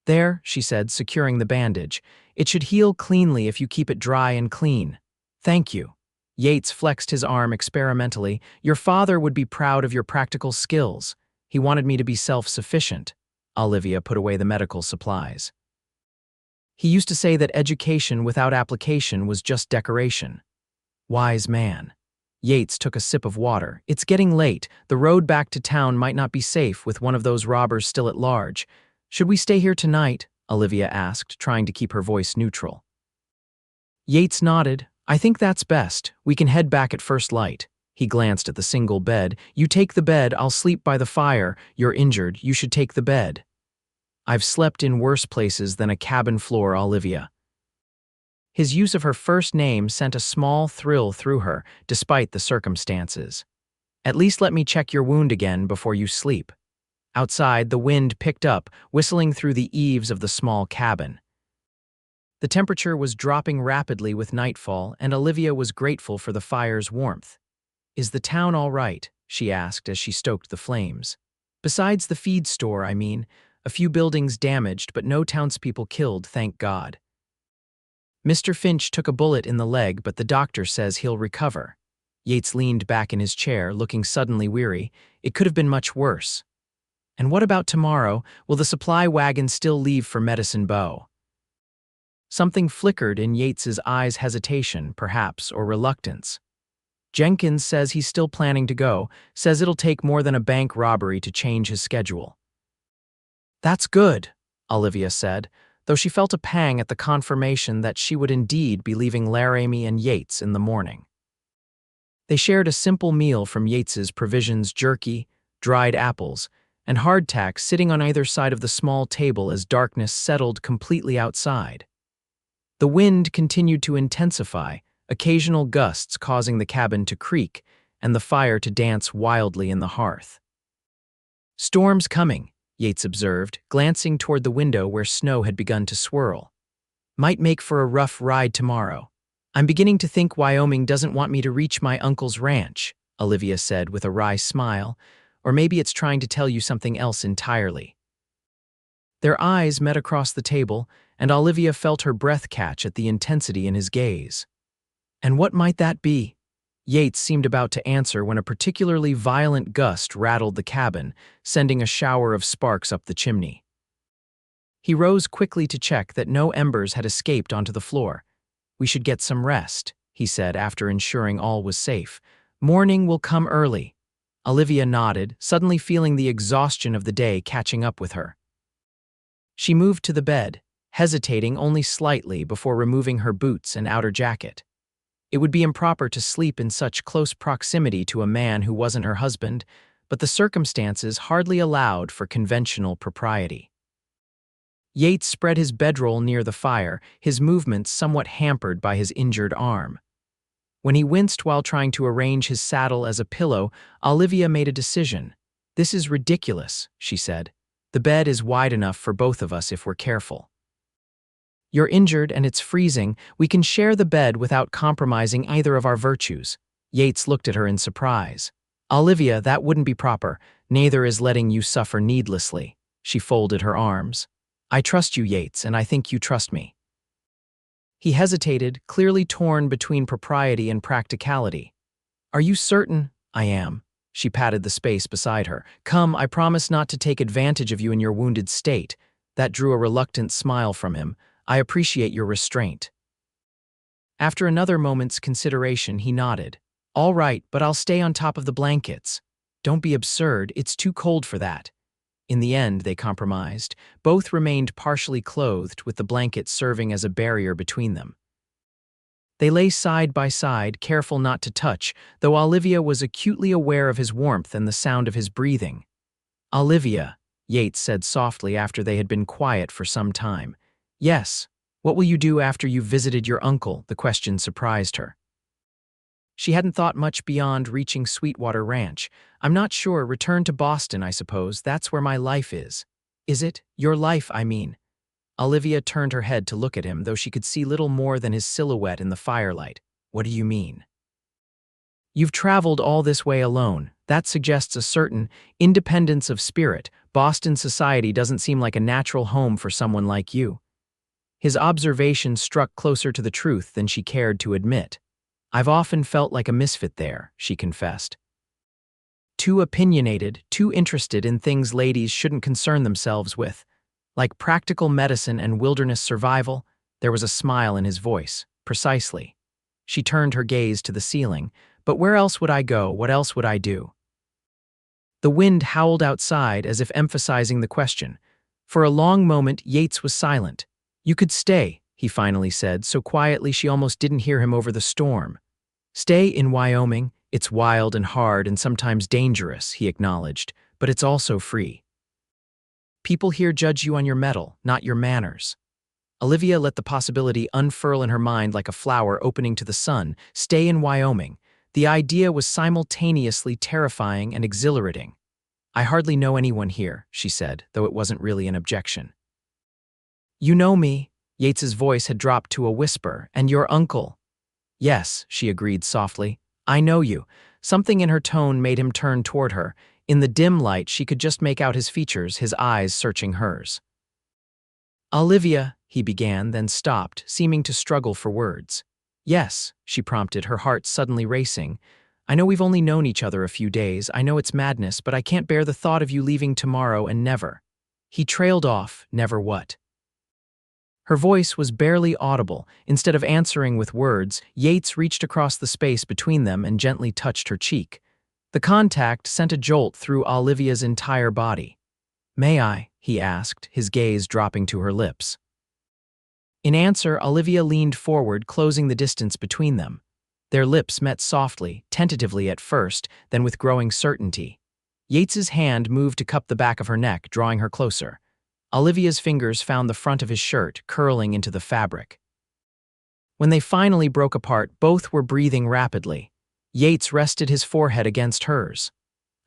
"There," she said, securing the bandage. "It should heal cleanly if you keep it dry and clean." "Thank you." Yates flexed his arm experimentally. "Your father would be proud of your practical skills. He wanted me to be self-sufficient." Olivia put away the medical supplies. "He used to say that education without application was just decoration." Wise man. Yates took a sip of water. "It's getting late. The road back to town might not be safe with one of those robbers still at large. Should we stay here tonight?" Olivia asked, trying to keep her voice neutral. Yates nodded. "I think that's best. We can head back at first light." He glanced at the single bed. "You take the bed, I'll sleep by the fire. You're injured, you should take the bed." "I've slept in worse places than a cabin floor, Olivia." His use of her first name sent a small thrill through her, despite the circumstances. "At least let me check your wound again before you sleep." Outside, the wind picked up, whistling through the eaves of the small cabin. The temperature was dropping rapidly with nightfall, and Olivia was grateful for the fire's warmth. "Is the town all right?" she asked as she stoked the flames. "Besides the feed store, I mean. A few buildings damaged, but no townspeople killed, thank God." "Mr. Finch took a bullet in the leg, but the doctor says he'll recover." Yates leaned back in his chair, looking suddenly weary. "It could have been much worse." "And what about tomorrow? Will the supply wagon still leave for Medicine Bow?" Something flickered in Yates's eyes, hesitation, perhaps, or reluctance. "Jenkins says he's still planning to go, says it'll take more than a bank robbery to change his schedule." That's good, Olivia said, though she felt a pang at the confirmation that she would indeed be leaving Laramie and Yates in the morning. They shared a simple meal from Yates's provisions: jerky, dried apples, and hardtack sitting on either side of the small table as darkness settled completely outside. The wind continued to intensify, occasional gusts causing the cabin to creak and the fire to dance wildly in the hearth. "Storm's coming," Yates observed, glancing toward the window where snow had begun to swirl. "Might make for a rough ride tomorrow. I'm beginning to think Wyoming doesn't want me to reach my uncle's ranch," Olivia said with a wry smile, "or maybe it's trying to tell you something else entirely." Their eyes met across the table, and Olivia felt her breath catch at the intensity in his gaze. "And what might that be?" Yates seemed about to answer when a particularly violent gust rattled the cabin, sending a shower of sparks up the chimney. He rose quickly to check that no embers had escaped onto the floor. "We should get some rest," he said after ensuring all was safe. "Morning will come early." Olivia nodded, suddenly feeling the exhaustion of the day catching up with her. She moved to the bed, hesitating only slightly before removing her boots and outer jacket. It would be improper to sleep in such close proximity to a man who wasn't her husband, but the circumstances hardly allowed for conventional propriety. Yates spread his bedroll near the fire, his movements somewhat hampered by his injured arm. When he winced while trying to arrange his saddle as a pillow, Olivia made a decision. "This is ridiculous," she said. "The bed is wide enough for both of us if we're careful." "You're injured and it's freezing. We can share the bed without compromising either of our virtues." Yates looked at her in surprise. "Olivia, that wouldn't be proper. Neither is letting you suffer needlessly." She folded her arms. "I trust you, Yates, and I think you trust me." He hesitated, clearly torn between propriety and practicality. "Are you certain?" "I am." She patted the space beside her. "Come, I promise not to take advantage of you in your wounded state." That drew a reluctant smile from him. "I appreciate your restraint." After another moment's consideration, he nodded. "All right, but I'll stay on top of the blankets." "Don't be absurd, it's too cold for that." In the end, they compromised. Both remained partially clothed, with the blanket serving as a barrier between them. They lay side by side, careful not to touch, though Olivia was acutely aware of his warmth and the sound of his breathing. "Olivia," Yates said softly after they had been quiet for some time. "Yes. What will you do after you've visited your uncle?" The question surprised her. She hadn't thought much beyond reaching Sweetwater Ranch. "I'm not sure. Return to Boston, I suppose. That's where my life is." "Is it? Your life, I mean." Olivia turned her head to look at him, though she could see little more than his silhouette in the firelight. "What do you mean?" "You've traveled all this way alone. That suggests a certain independence of spirit. Boston society doesn't seem like a natural home for someone like you." His observation struck closer to the truth than she cared to admit. "I've often felt like a misfit there," she confessed. "Too opinionated, too interested in things ladies shouldn't concern themselves with. Like practical medicine and wilderness survival." There was a smile in his voice. "Precisely." She turned her gaze to the ceiling. "But where else would I go? What else would I do?" The wind howled outside as if emphasizing the question. For a long moment, Yates was silent. "You could stay," he finally said, so quietly she almost didn't hear him over the storm. "Stay in Wyoming. It's wild and hard and sometimes dangerous," he acknowledged, "but it's also free. People here judge you on your mettle, not your manners." Olivia let the possibility unfurl in her mind like a flower opening to the sun. Stay in Wyoming. The idea was simultaneously terrifying and exhilarating. "I hardly know anyone here," she said, though it wasn't really an objection. "You know me." Yates's voice had dropped to a whisper. "And your uncle." "Yes," she agreed softly. "I know you." Something in her tone made him turn toward her. In the dim light, she could just make out his features, his eyes searching hers. "Olivia," he began, then stopped, seeming to struggle for words. "Yes," she prompted, her heart suddenly racing. "I know we've only known each other a few days. I know it's madness, but I can't bear the thought of you leaving tomorrow and never." He trailed off. "Never what?" Her voice was barely audible. Instead of answering with words, Yates reached across the space between them and gently touched her cheek. The contact sent a jolt through Olivia's entire body. "May I?" he asked, his gaze dropping to her lips. In answer, Olivia leaned forward, closing the distance between them. Their lips met softly, tentatively at first, then with growing certainty. Yates's hand moved to cup the back of her neck, drawing her closer. Olivia's fingers found the front of his shirt, curling into the fabric. When they finally broke apart, both were breathing rapidly. Yates rested his forehead against hers.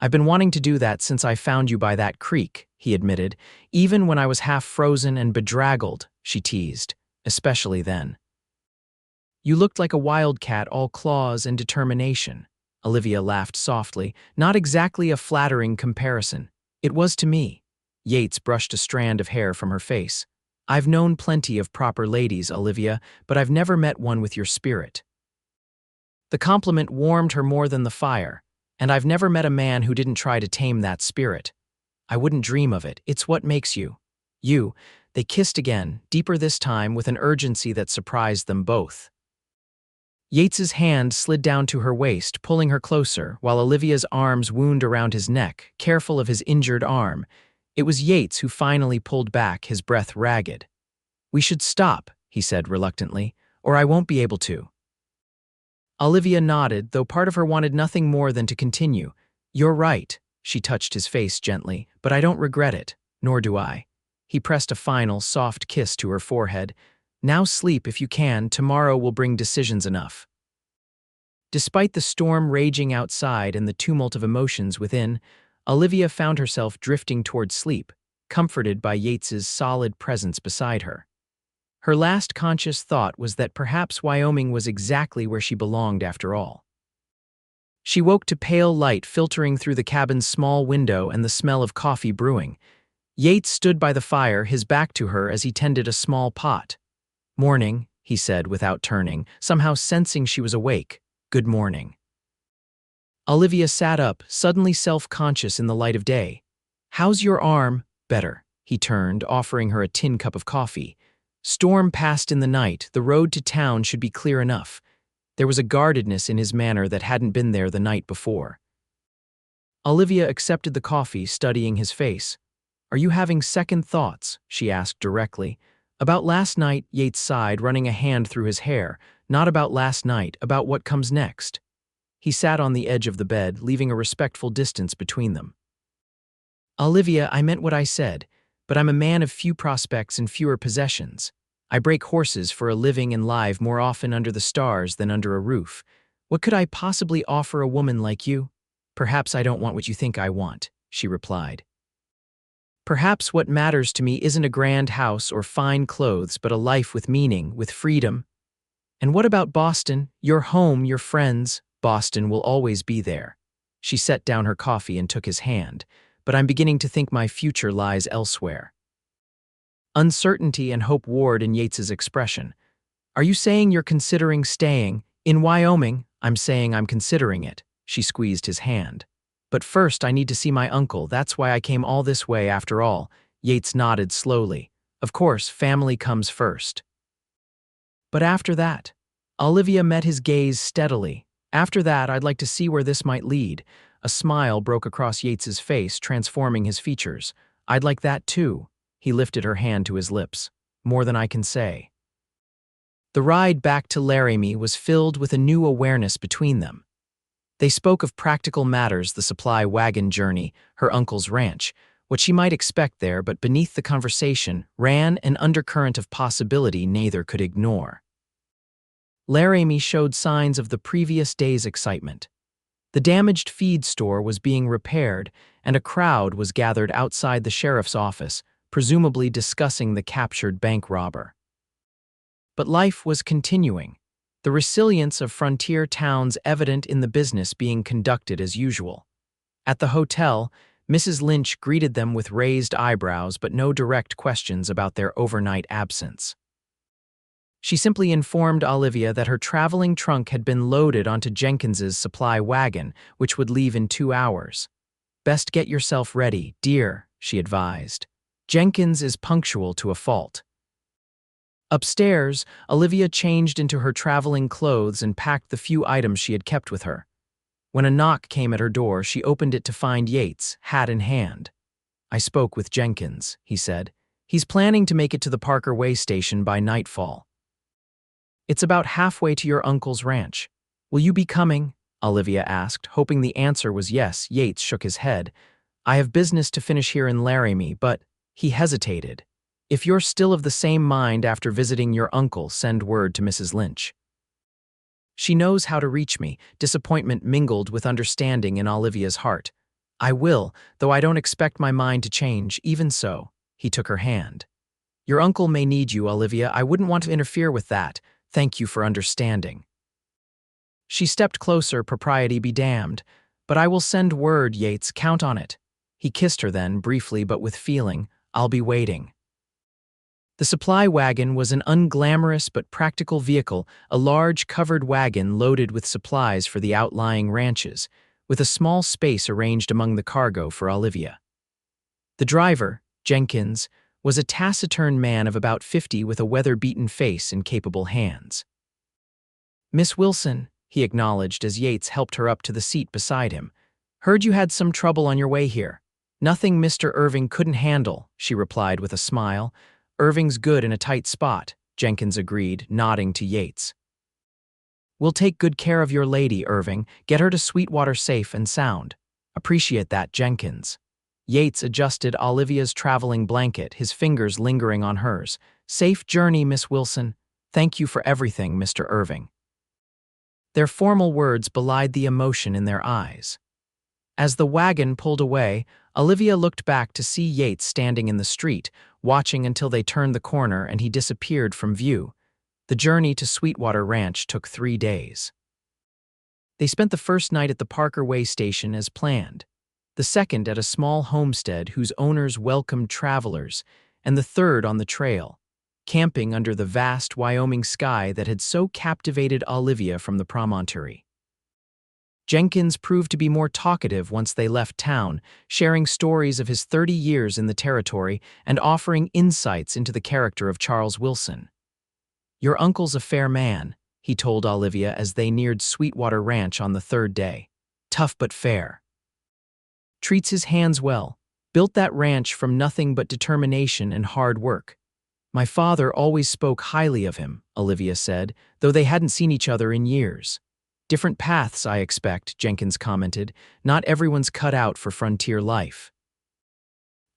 "I've been wanting to do that since I found you by that creek," he admitted. "Even when I was half frozen and bedraggled," she teased, "especially then. You looked like a wildcat, all claws and determination." Olivia laughed softly. "Not exactly a flattering comparison. It was to me." Yates brushed a strand of hair from her face. "I've known plenty of proper ladies, Olivia, but I've never met one with your spirit." The compliment warmed her more than the fire. "And I've never met a man who didn't try to tame that spirit. I wouldn't dream of it. It's what makes you. You." They kissed again, deeper this time, with an urgency that surprised them both. Yates's hand slid down to her waist, pulling her closer, while Olivia's arms wound around his neck, careful of his injured arm. It was Yates who finally pulled back, his breath ragged. "We should stop," he said reluctantly, "or I won't be able to." Olivia nodded, though part of her wanted nothing more than to continue. "You're right," she touched his face gently, "but I don't regret it, nor do I." He pressed a final, soft kiss to her forehead. "Now sleep if you can, tomorrow will bring decisions enough." Despite the storm raging outside and the tumult of emotions within, Olivia found herself drifting toward sleep, comforted by Yates's solid presence beside her. Her last conscious thought was that perhaps Wyoming was exactly where she belonged after all. She woke to pale light filtering through the cabin's small window and the smell of coffee brewing. Yates stood by the fire, his back to her as he tended a small pot. "Morning," he said without turning, somehow sensing she was awake. "Good morning." Olivia sat up, suddenly self-conscious in the light of day. "How's your arm?" "Better." He turned, offering her a tin cup of coffee. Storm passed in the night, the road to town should be clear enough. There was a guardedness in his manner that hadn't been there the night before. Olivia accepted the coffee, studying his face. "Are you having second thoughts?" she asked directly. "About last night," Yates sighed, running a hand through his hair. "Not about last night, about what comes next." He sat on the edge of the bed, leaving a respectful distance between them. "Olivia, I meant what I said, but I'm a man of few prospects and fewer possessions. I break horses for a living and live more often under the stars than under a roof. What could I possibly offer a woman like you?" "Perhaps I don't want what you think I want," she replied. "Perhaps what matters to me isn't a grand house or fine clothes, but a life with meaning, with freedom." "And what about Boston? Your home, your friends?" "Boston will always be there." She set down her coffee and took his hand. "But I'm beginning to think my future lies elsewhere." Uncertainty and hope warred in Yates's expression. "Are you saying you're considering staying in Wyoming?" "I'm saying I'm considering it." She squeezed his hand. "But first I need to see my uncle. That's why I came all this way after all." Yates nodded slowly. "Of course, family comes first." "But after that?" Olivia met his gaze steadily. "After that, I'd like to see where this might lead." A smile broke across Yates's face, transforming his features. "I'd like that too." He lifted her hand to his lips. "More than I can say." The ride back to Laramie was filled with a new awareness between them. They spoke of practical matters, the supply wagon journey, her uncle's ranch, what she might expect there, but beneath the conversation ran an undercurrent of possibility neither could ignore. Laramie showed signs of the previous day's excitement. The damaged feed store was being repaired, and a crowd was gathered outside the sheriff's office, presumably discussing the captured bank robber. But life was continuing, the resilience of frontier towns evident in the business being conducted as usual. At the hotel, Mrs. Lynch greeted them with raised eyebrows but no direct questions about their overnight absence. She simply informed Olivia that her traveling trunk had been loaded onto Jenkins's supply wagon, which would leave in 2 hours. "Best get yourself ready, dear," she advised. "Jenkins is punctual to a fault." Upstairs, Olivia changed into her traveling clothes and packed the few items she had kept with her. When a knock came at her door, she opened it to find Yates, hat in hand. I spoke with Jenkins, he said. He's planning to make it to the Parker Way station by nightfall. It's about halfway to your uncle's ranch. Will you be coming? Olivia asked, hoping the answer was yes. Yates shook his head. I have business to finish here in Laramie, but he hesitated. If you're still of the same mind after visiting your uncle, send word to Mrs. Lynch. She knows how to reach me. Disappointment mingled with understanding in Olivia's heart. I will, though I don't expect my mind to change. Even so, he took her hand. Your uncle may need you, Olivia. I wouldn't want to interfere with that. Thank you for understanding. She stepped closer, propriety be damned. But I will send word, Yates, count on it. He kissed her then, briefly but with feeling. I'll be waiting. The supply wagon was an unglamorous but practical vehicle, a large covered wagon loaded with supplies for the outlying ranches, with a small space arranged among the cargo for Olivia. The driver, Jenkins, was a taciturn man of about 50 with a weather-beaten face and capable hands. Miss Wilson, he acknowledged as Yates helped her up to the seat beside him. Heard you had some trouble on your way here. Nothing Mr. Irving couldn't handle, she replied with a smile. Irving's good in a tight spot, Jenkins agreed, nodding to Yates. We'll take good care of your lady, Irving. Get her to Sweetwater safe and sound. Appreciate that, Jenkins. Yates adjusted Olivia's traveling blanket, his fingers lingering on hers. Safe journey, Miss Wilson. Thank you for everything, Mr. Irving. Their formal words belied the emotion in their eyes. As the wagon pulled away, Olivia looked back to see Yates standing in the street, watching until they turned the corner and he disappeared from view. The journey to Sweetwater Ranch took 3 days. They spent the first night at the Parker Way station as planned, the second at a small homestead whose owners welcomed travelers, and the third on the trail, camping under the vast Wyoming sky that had so captivated Olivia from the promontory. Jenkins proved to be more talkative once they left town, sharing stories of his 30 years in the territory and offering insights into the character of Charles Wilson. Your uncle's a fair man, he told Olivia as they neared Sweetwater Ranch on the 3rd day. Tough but fair. Treats his hands well. Built that ranch from nothing but determination and hard work. My father always spoke highly of him, Olivia said, though they hadn't seen each other in years. Different paths, I expect, Jenkins commented. Not everyone's cut out for frontier life.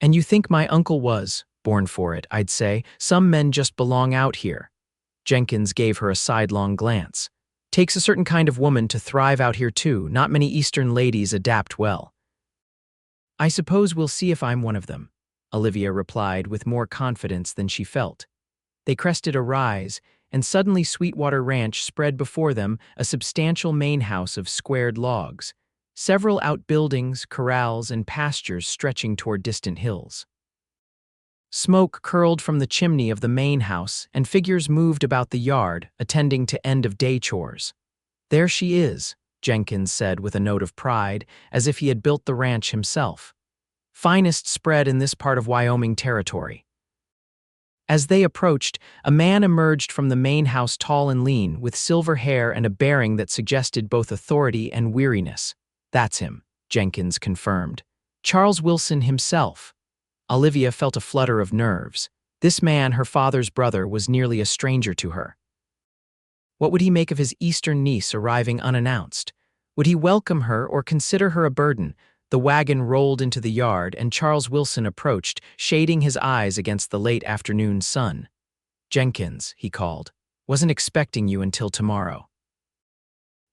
And you think my uncle was born for it, I'd say. Some men just belong out here. Jenkins gave her a sidelong glance. Takes a certain kind of woman to thrive out here too. Not many Eastern ladies adapt well. I suppose we'll see if I'm one of them, Olivia replied with more confidence than she felt. They crested a rise, and suddenly Sweetwater Ranch spread before them, a substantial main house of squared logs, several outbuildings, corrals, and pastures stretching toward distant hills. Smoke curled from the chimney of the main house, and figures moved about the yard, attending to end-of-day chores. There she is, Jenkins said with a note of pride, as if he had built the ranch himself. Finest spread in this part of Wyoming territory. As they approached, a man emerged from the main house tall and lean, with silver hair and a bearing that suggested both authority and weariness. That's him, Jenkins confirmed. Charles Wilson himself. Olivia felt a flutter of nerves. This man, her father's brother, was nearly a stranger to her. What would he make of his Eastern niece arriving unannounced? Would he welcome her or consider her a burden? The wagon rolled into the yard, and Charles Wilson approached, shading his eyes against the late afternoon sun. Jenkins, he called. Wasn't expecting you until tomorrow.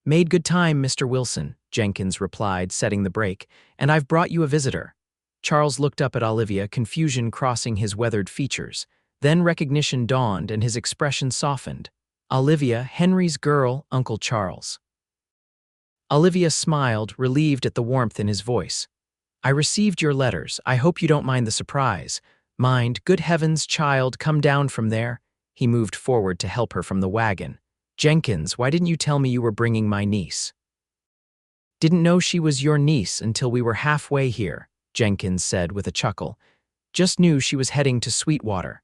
Made good time, Mr. Wilson, Jenkins replied, setting the brake, and I've brought you a visitor. Charles looked up at Olivia, confusion crossing his weathered features. Then recognition dawned, and his expression softened. Olivia, Henry's girl, Uncle Charles. Olivia smiled, relieved at the warmth in his voice. I received your letters. I hope you don't mind the surprise. Mind, good heavens, child, come down from there. He moved forward to help her from the wagon. Jenkins, why didn't you tell me you were bringing my niece? Didn't know she was your niece until we were halfway here, Jenkins said with a chuckle. Just knew she was heading to Sweetwater.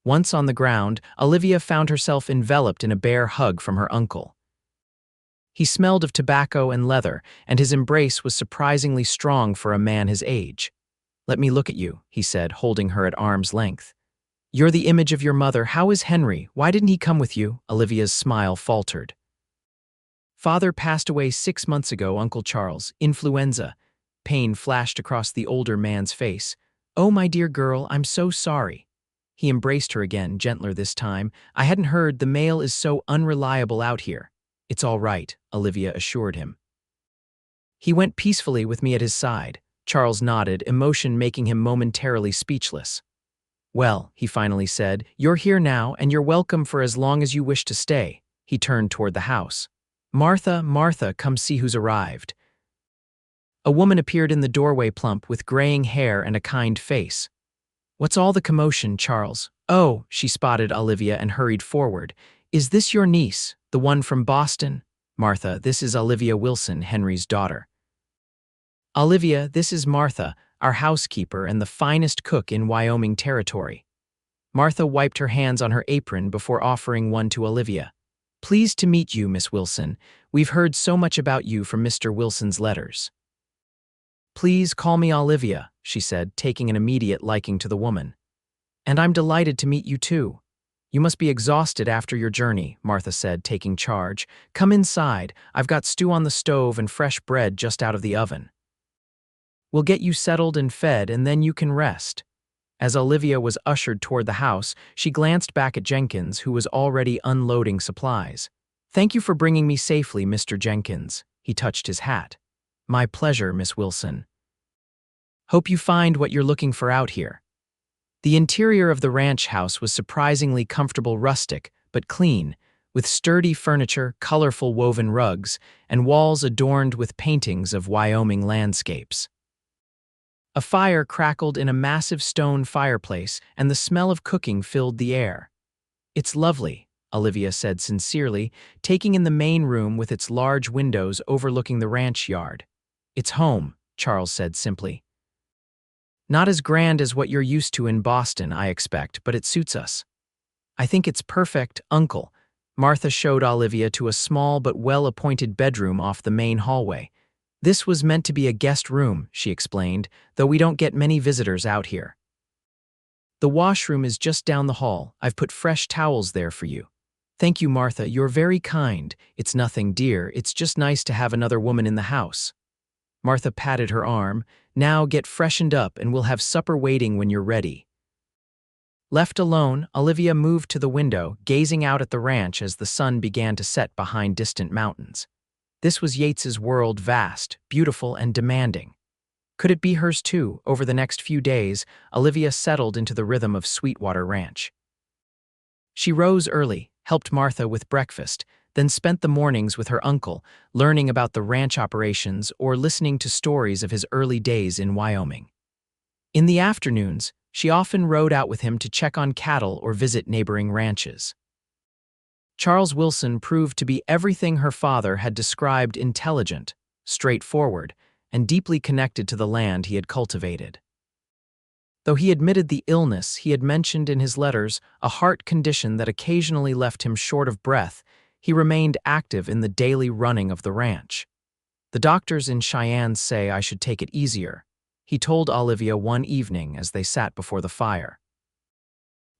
Once on the ground, Olivia found herself enveloped in a bear hug from her uncle. He smelled of tobacco and leather, and his embrace was surprisingly strong for a man his age. "Let me look at you," he said, holding her at arm's length. "You're the image of your mother. How is Henry? Why didn't he come with you?" Olivia's smile faltered. "Father passed away 6 months ago, Uncle Charles. Influenza." Pain flashed across the older man's face. "Oh, my dear girl, I'm so sorry." He embraced her again, gentler this time. "I hadn't heard. The mail is so unreliable out here." "It's all right," Olivia assured him. "He went peacefully with me at his side." Charles nodded, emotion making him momentarily speechless. "Well," he finally said, "you're here now, and you're welcome for as long as you wish to stay." He turned toward the house. "Martha, Martha, come see who's arrived." A woman appeared in the doorway, plump, with graying hair and a kind face. "What's all the commotion, Charles?" "Oh," she spotted Olivia and hurried forward. "Is this your niece, the one from Boston?" "Martha, this is Olivia Wilson, Henry's daughter." "Olivia, this is Martha, our housekeeper and the finest cook in Wyoming territory." Martha wiped her hands on her apron before offering one to Olivia. "Pleased to meet you, Miss Wilson. We've heard so much about you from Mr. Wilson's letters." "Please call me Olivia," she said, taking an immediate liking to the woman. "And I'm delighted to meet you too." "You must be exhausted after your journey," Martha said, taking charge. "Come inside. I've got stew on the stove and fresh bread just out of the oven. We'll get you settled and fed, and then you can rest." As Olivia was ushered toward the house, she glanced back at Jenkins, who was already unloading supplies. "Thank you for bringing me safely, Mr. Jenkins." He touched his hat. "My pleasure, Miss Wilson. Hope you find what you're looking for out here." The interior of the ranch house was surprisingly comfortable, rustic, but clean, with sturdy furniture, colorful woven rugs, and walls adorned with paintings of Wyoming landscapes. A fire crackled in a massive stone fireplace, and the smell of cooking filled the air. "It's lovely," Olivia said sincerely, taking in the main room with its large windows overlooking the ranch yard. "It's home," Charles said simply. "Not as grand as what you're used to in Boston, I expect, but it suits us." "I think it's perfect, Uncle." Martha showed Olivia to a small but well-appointed bedroom off the main hallway. "This was meant to be a guest room," she explained, "though we don't get many visitors out here. The washroom is just down the hall. I've put fresh towels there for you." "Thank you, Martha. You're very kind." "It's nothing, dear. It's just nice to have another woman in the house." Martha patted her arm. "Now get freshened up and we'll have supper waiting when you're ready." Left alone, Olivia moved to the window, gazing out at the ranch as the sun began to set behind distant mountains. This was Yates's world, vast, beautiful, and demanding. Could it be hers too? Over the next few days, Olivia settled into the rhythm of Sweetwater Ranch. She rose early, helped Martha with breakfast, then spent the mornings with her uncle, learning about the ranch operations or listening to stories of his early days in Wyoming. In the afternoons, she often rode out with him to check on cattle or visit neighboring ranches. Charles Wilson proved to be everything her father had described: intelligent, straightforward, and deeply connected to the land he had cultivated. Though he admitted the illness he had mentioned in his letters, a heart condition that occasionally left him short of breath, he remained active in the daily running of the ranch. "The doctors in Cheyenne say I should take it easier," he told Olivia one evening as they sat before the fire.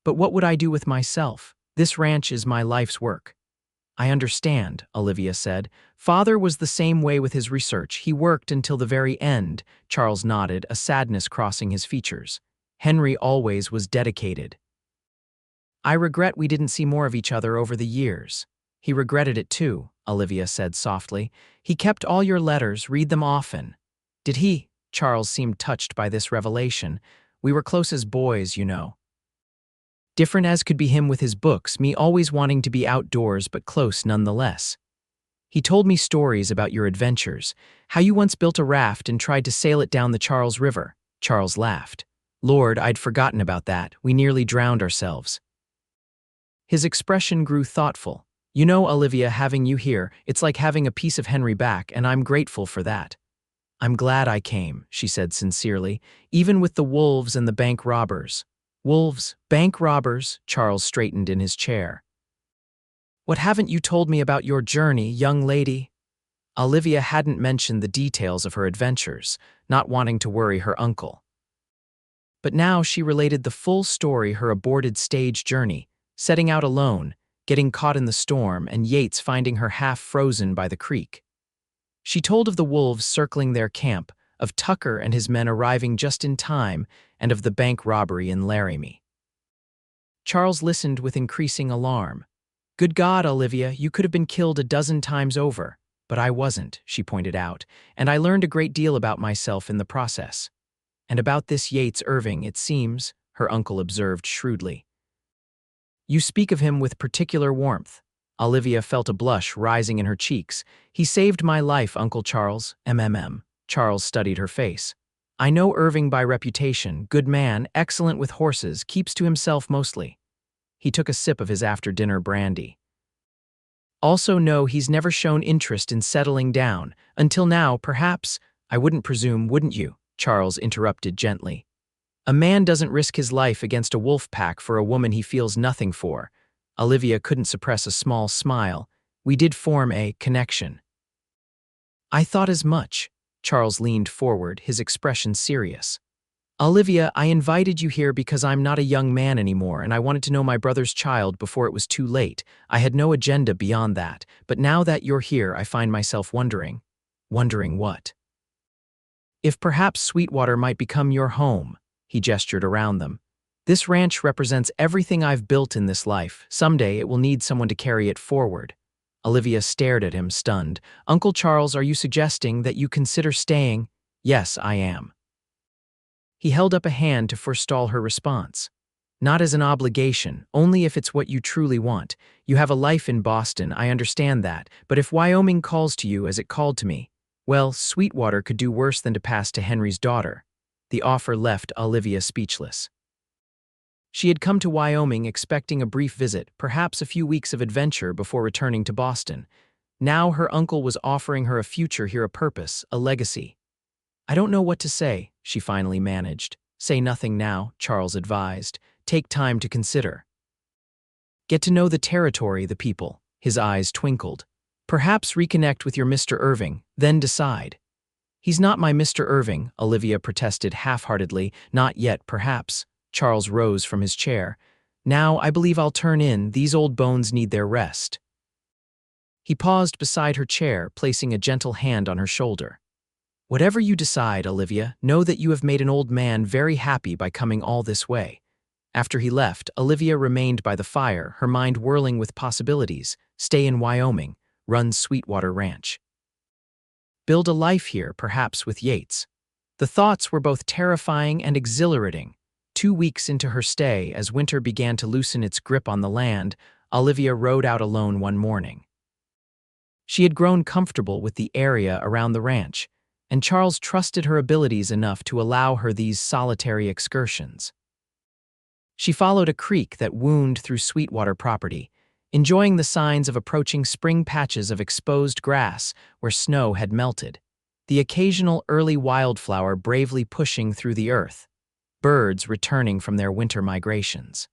"But what would I do with myself? This ranch is my life's work." "I understand," Olivia said. "Father was the same way with his research. He worked until the very end." Charles nodded, a sadness crossing his features. "Henry always was dedicated." "I regret we didn't see more of each other over the years." "He regretted it too," Olivia said softly. "He kept all your letters, read them often." "Did he?" Charles seemed touched by this revelation. "We were close as boys, you know." "Different as could be him with his books, me always wanting to be outdoors but close nonetheless. He told me stories about your adventures, how you once built a raft and tried to sail it down the Charles River." Charles laughed. "Lord, I'd forgotten about that. We nearly drowned ourselves." His expression grew thoughtful. "You know, Olivia, having you here, it's like having a piece of Henry back, and I'm grateful for that." "I'm glad I came," she said sincerely, "even with the wolves and the bank robbers." "Wolves, bank robbers?" Charles straightened in his chair. "What haven't you told me about your journey, young lady?" Olivia hadn't mentioned the details of her adventures, not wanting to worry her uncle. But now she related the full story, her aborted stage journey, setting out alone, getting caught in the storm, and Yates finding her half frozen by the creek. She told of the wolves circling their camp, of Tucker and his men arriving just in time, and of the bank robbery in Laramie. Charles listened with increasing alarm. "Good God, Olivia, you could have been killed a dozen times over. But I wasn't," she pointed out, "and I learned a great deal about myself in the process." "And about this Yates Irving, it seems," her uncle observed shrewdly. "You speak of him with particular warmth." Olivia felt a blush rising in her cheeks. "He saved my life, Uncle Charles, MMM. Charles studied her face. "I know Irving by reputation, good man, excellent with horses, keeps to himself mostly." He took a sip of his after-dinner brandy. "Also know he's never shown interest in settling down. Until now, perhaps." "I wouldn't presume, wouldn't you?" Charles interrupted gently. "A man doesn't risk his life against a wolf pack for a woman he feels nothing for." Olivia couldn't suppress a small smile. "We did form a connection." "I thought as much." Charles leaned forward, his expression serious. "Olivia, I invited you here because I'm not a young man anymore, and I wanted to know my brother's child before it was too late. I had no agenda beyond that, but now that you're here, I find myself wondering." "Wondering what?" "If perhaps Sweetwater might become your home." He gestured around them. "This ranch represents everything I've built in this life. Someday it will need someone to carry it forward." Olivia stared at him, stunned. "Uncle Charles, are you suggesting that you consider staying?" "Yes, I am." He held up a hand to forestall her response. "Not as an obligation, only if it's what you truly want. You have a life in Boston, I understand that, but if Wyoming calls to you as it called to me, well, Sweetwater could do worse than to pass to Henry's daughter." The offer left Olivia speechless. She had come to Wyoming expecting a brief visit, perhaps a few weeks of adventure before returning to Boston. Now her uncle was offering her a future here, a purpose, a legacy. "I don't know what to say," she finally managed. "Say nothing now," Charles advised. "Take time to consider. Get to know the territory, the people." His eyes twinkled. "Perhaps reconnect with your Mr. Irving, then decide." "He's not my Mr. Irving," Olivia protested half-heartedly. "Not yet, perhaps." Charles rose from his chair. "Now, I believe I'll turn in. These old bones need their rest." He paused beside her chair, placing a gentle hand on her shoulder. "Whatever you decide, Olivia, know that you have made an old man very happy by coming all this way." After he left, Olivia remained by the fire, her mind whirling with possibilities. Stay in Wyoming, run Sweetwater Ranch. Build a life here, perhaps with Yates. The thoughts were both terrifying and exhilarating. 2 weeks into her stay, as winter began to loosen its grip on the land, Olivia rode out alone one morning. She had grown comfortable with the area around the ranch, and Charles trusted her abilities enough to allow her these solitary excursions. She followed a creek that wound through Sweetwater property, enjoying the signs of approaching spring, patches of exposed grass where snow had melted, the occasional early wildflower bravely pushing through the earth, birds returning from their winter migrations.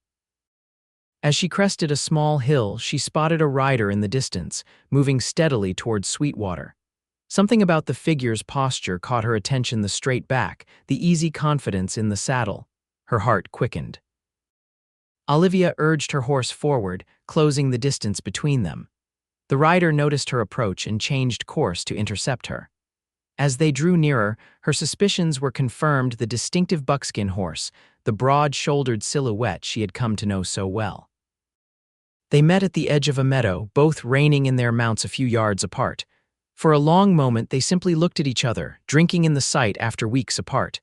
As she crested a small hill, she spotted a rider in the distance, moving steadily towards Sweetwater. Something about the figure's posture caught her attention, the straight back, the easy confidence in the saddle. Her heart quickened. Olivia urged her horse forward, closing the distance between them. The rider noticed her approach and changed course to intercept her. As they drew nearer, her suspicions were confirmed, the distinctive buckskin horse, the broad-shouldered silhouette she had come to know so well. They met at the edge of a meadow, both reining in their mounts a few yards apart. For a long moment they simply looked at each other, drinking in the sight after weeks apart.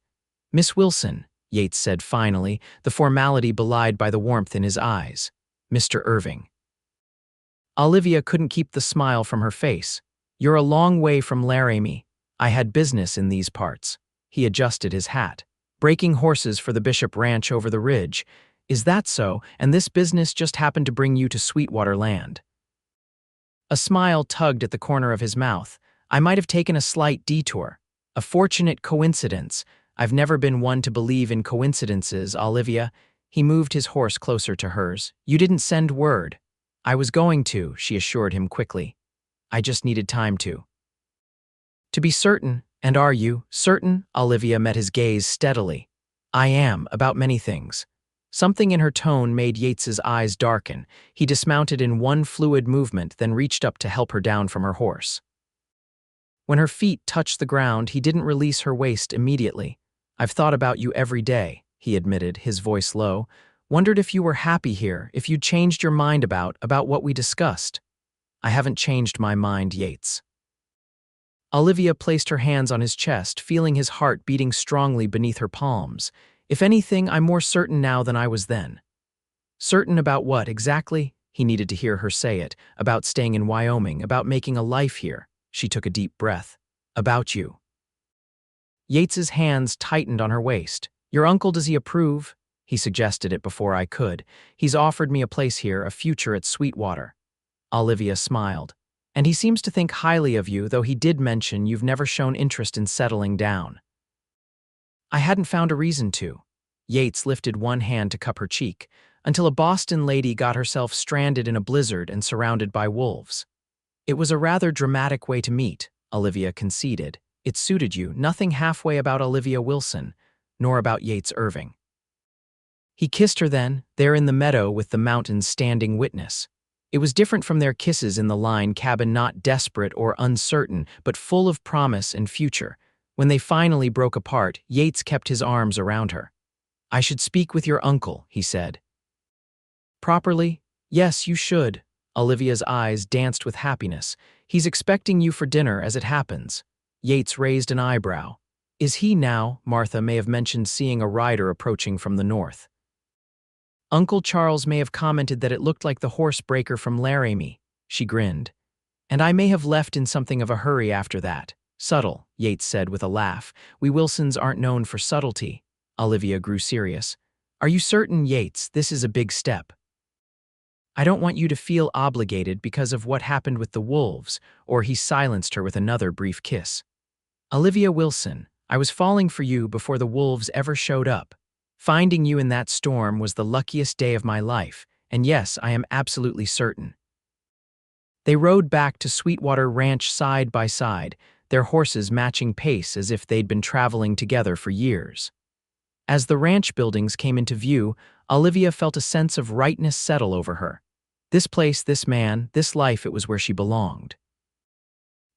"Miss Wilson," Yates said finally, the formality belied by the warmth in his eyes. "Mr. Irving." Olivia couldn't keep the smile from her face. "You're a long way from Laramie. I had business in these parts." He adjusted his hat. "Breaking horses for the Bishop Ranch over the ridge. Is that so? And this business just happened to bring you to Sweetwater land?" A smile tugged at the corner of his mouth. "I might have taken a slight detour. A fortunate coincidence. I've never been one to believe in coincidences, Olivia." He moved his horse closer to hers. "You didn't send word." "I was going to," she assured him quickly. "I just needed time to." "To be certain, and are you certain?" Olivia met his gaze steadily. I am, about many things. Something in her tone made Yates's eyes darken. He dismounted in one fluid movement, then reached up to help her down from her horse. When her feet touched the ground, he didn't release her waist immediately. I've thought about you every day, he admitted, his voice low. Wondered if you were happy here, if you'd changed your mind about what we discussed. I haven't changed my mind, Yates. Olivia placed her hands on his chest, feeling his heart beating strongly beneath her palms. If anything, I'm more certain now than I was then. Certain about what, exactly? He needed to hear her say it. About staying in Wyoming, about making a life here. She took a deep breath. About you. Yates's hands tightened on her waist. Your uncle, does he approve? He suggested it before I could. He's offered me a place here, a future at Sweetwater. Olivia smiled. And he seems to think highly of you, though he did mention you've never shown interest in settling down. I hadn't found a reason to. Yates lifted one hand to cup her cheek, until a Boston lady got herself stranded in a blizzard and surrounded by wolves. It was a rather dramatic way to meet, Olivia conceded. It suited you, nothing halfway about Olivia Wilson, nor about Yates Irving. He kissed her then, there in the meadow with the mountains standing witness. It was different from their kisses in the line cabin, not desperate or uncertain, but full of promise and future. When they finally broke apart, Yates kept his arms around her. I should speak with your uncle, he said. Properly? Yes, you should. Olivia's eyes danced with happiness. He's expecting you for dinner as it happens. Yates raised an eyebrow. Is he now? Martha may have mentioned seeing a rider approaching from the north. Uncle Charles may have commented that it looked like the horse breaker from Laramie. She grinned. And I may have left in something of a hurry after that. Subtle, Yates said with a laugh. We Wilsons aren't known for subtlety. Olivia grew serious. Are you certain, Yates, this is a big step? I don't want you to feel obligated because of what happened with the wolves, or he silenced her with another brief kiss. Olivia Wilson, I was falling for you before the wolves ever showed up. Finding you in that storm was the luckiest day of my life, and yes, I am absolutely certain. They rode back to Sweetwater Ranch side by side, their horses matching pace as if they'd been traveling together for years. As the ranch buildings came into view, Olivia felt a sense of rightness settle over her. This place, this man, this life, it was where she belonged.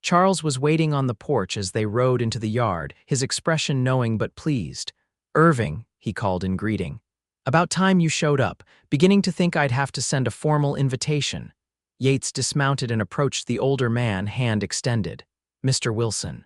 Charles was waiting on the porch as they rode into the yard, his expression knowing but pleased. Irving, he called in greeting. About time you showed up, beginning to think I'd have to send a formal invitation. Yates dismounted and approached the older man, hand extended. Mr. Wilson.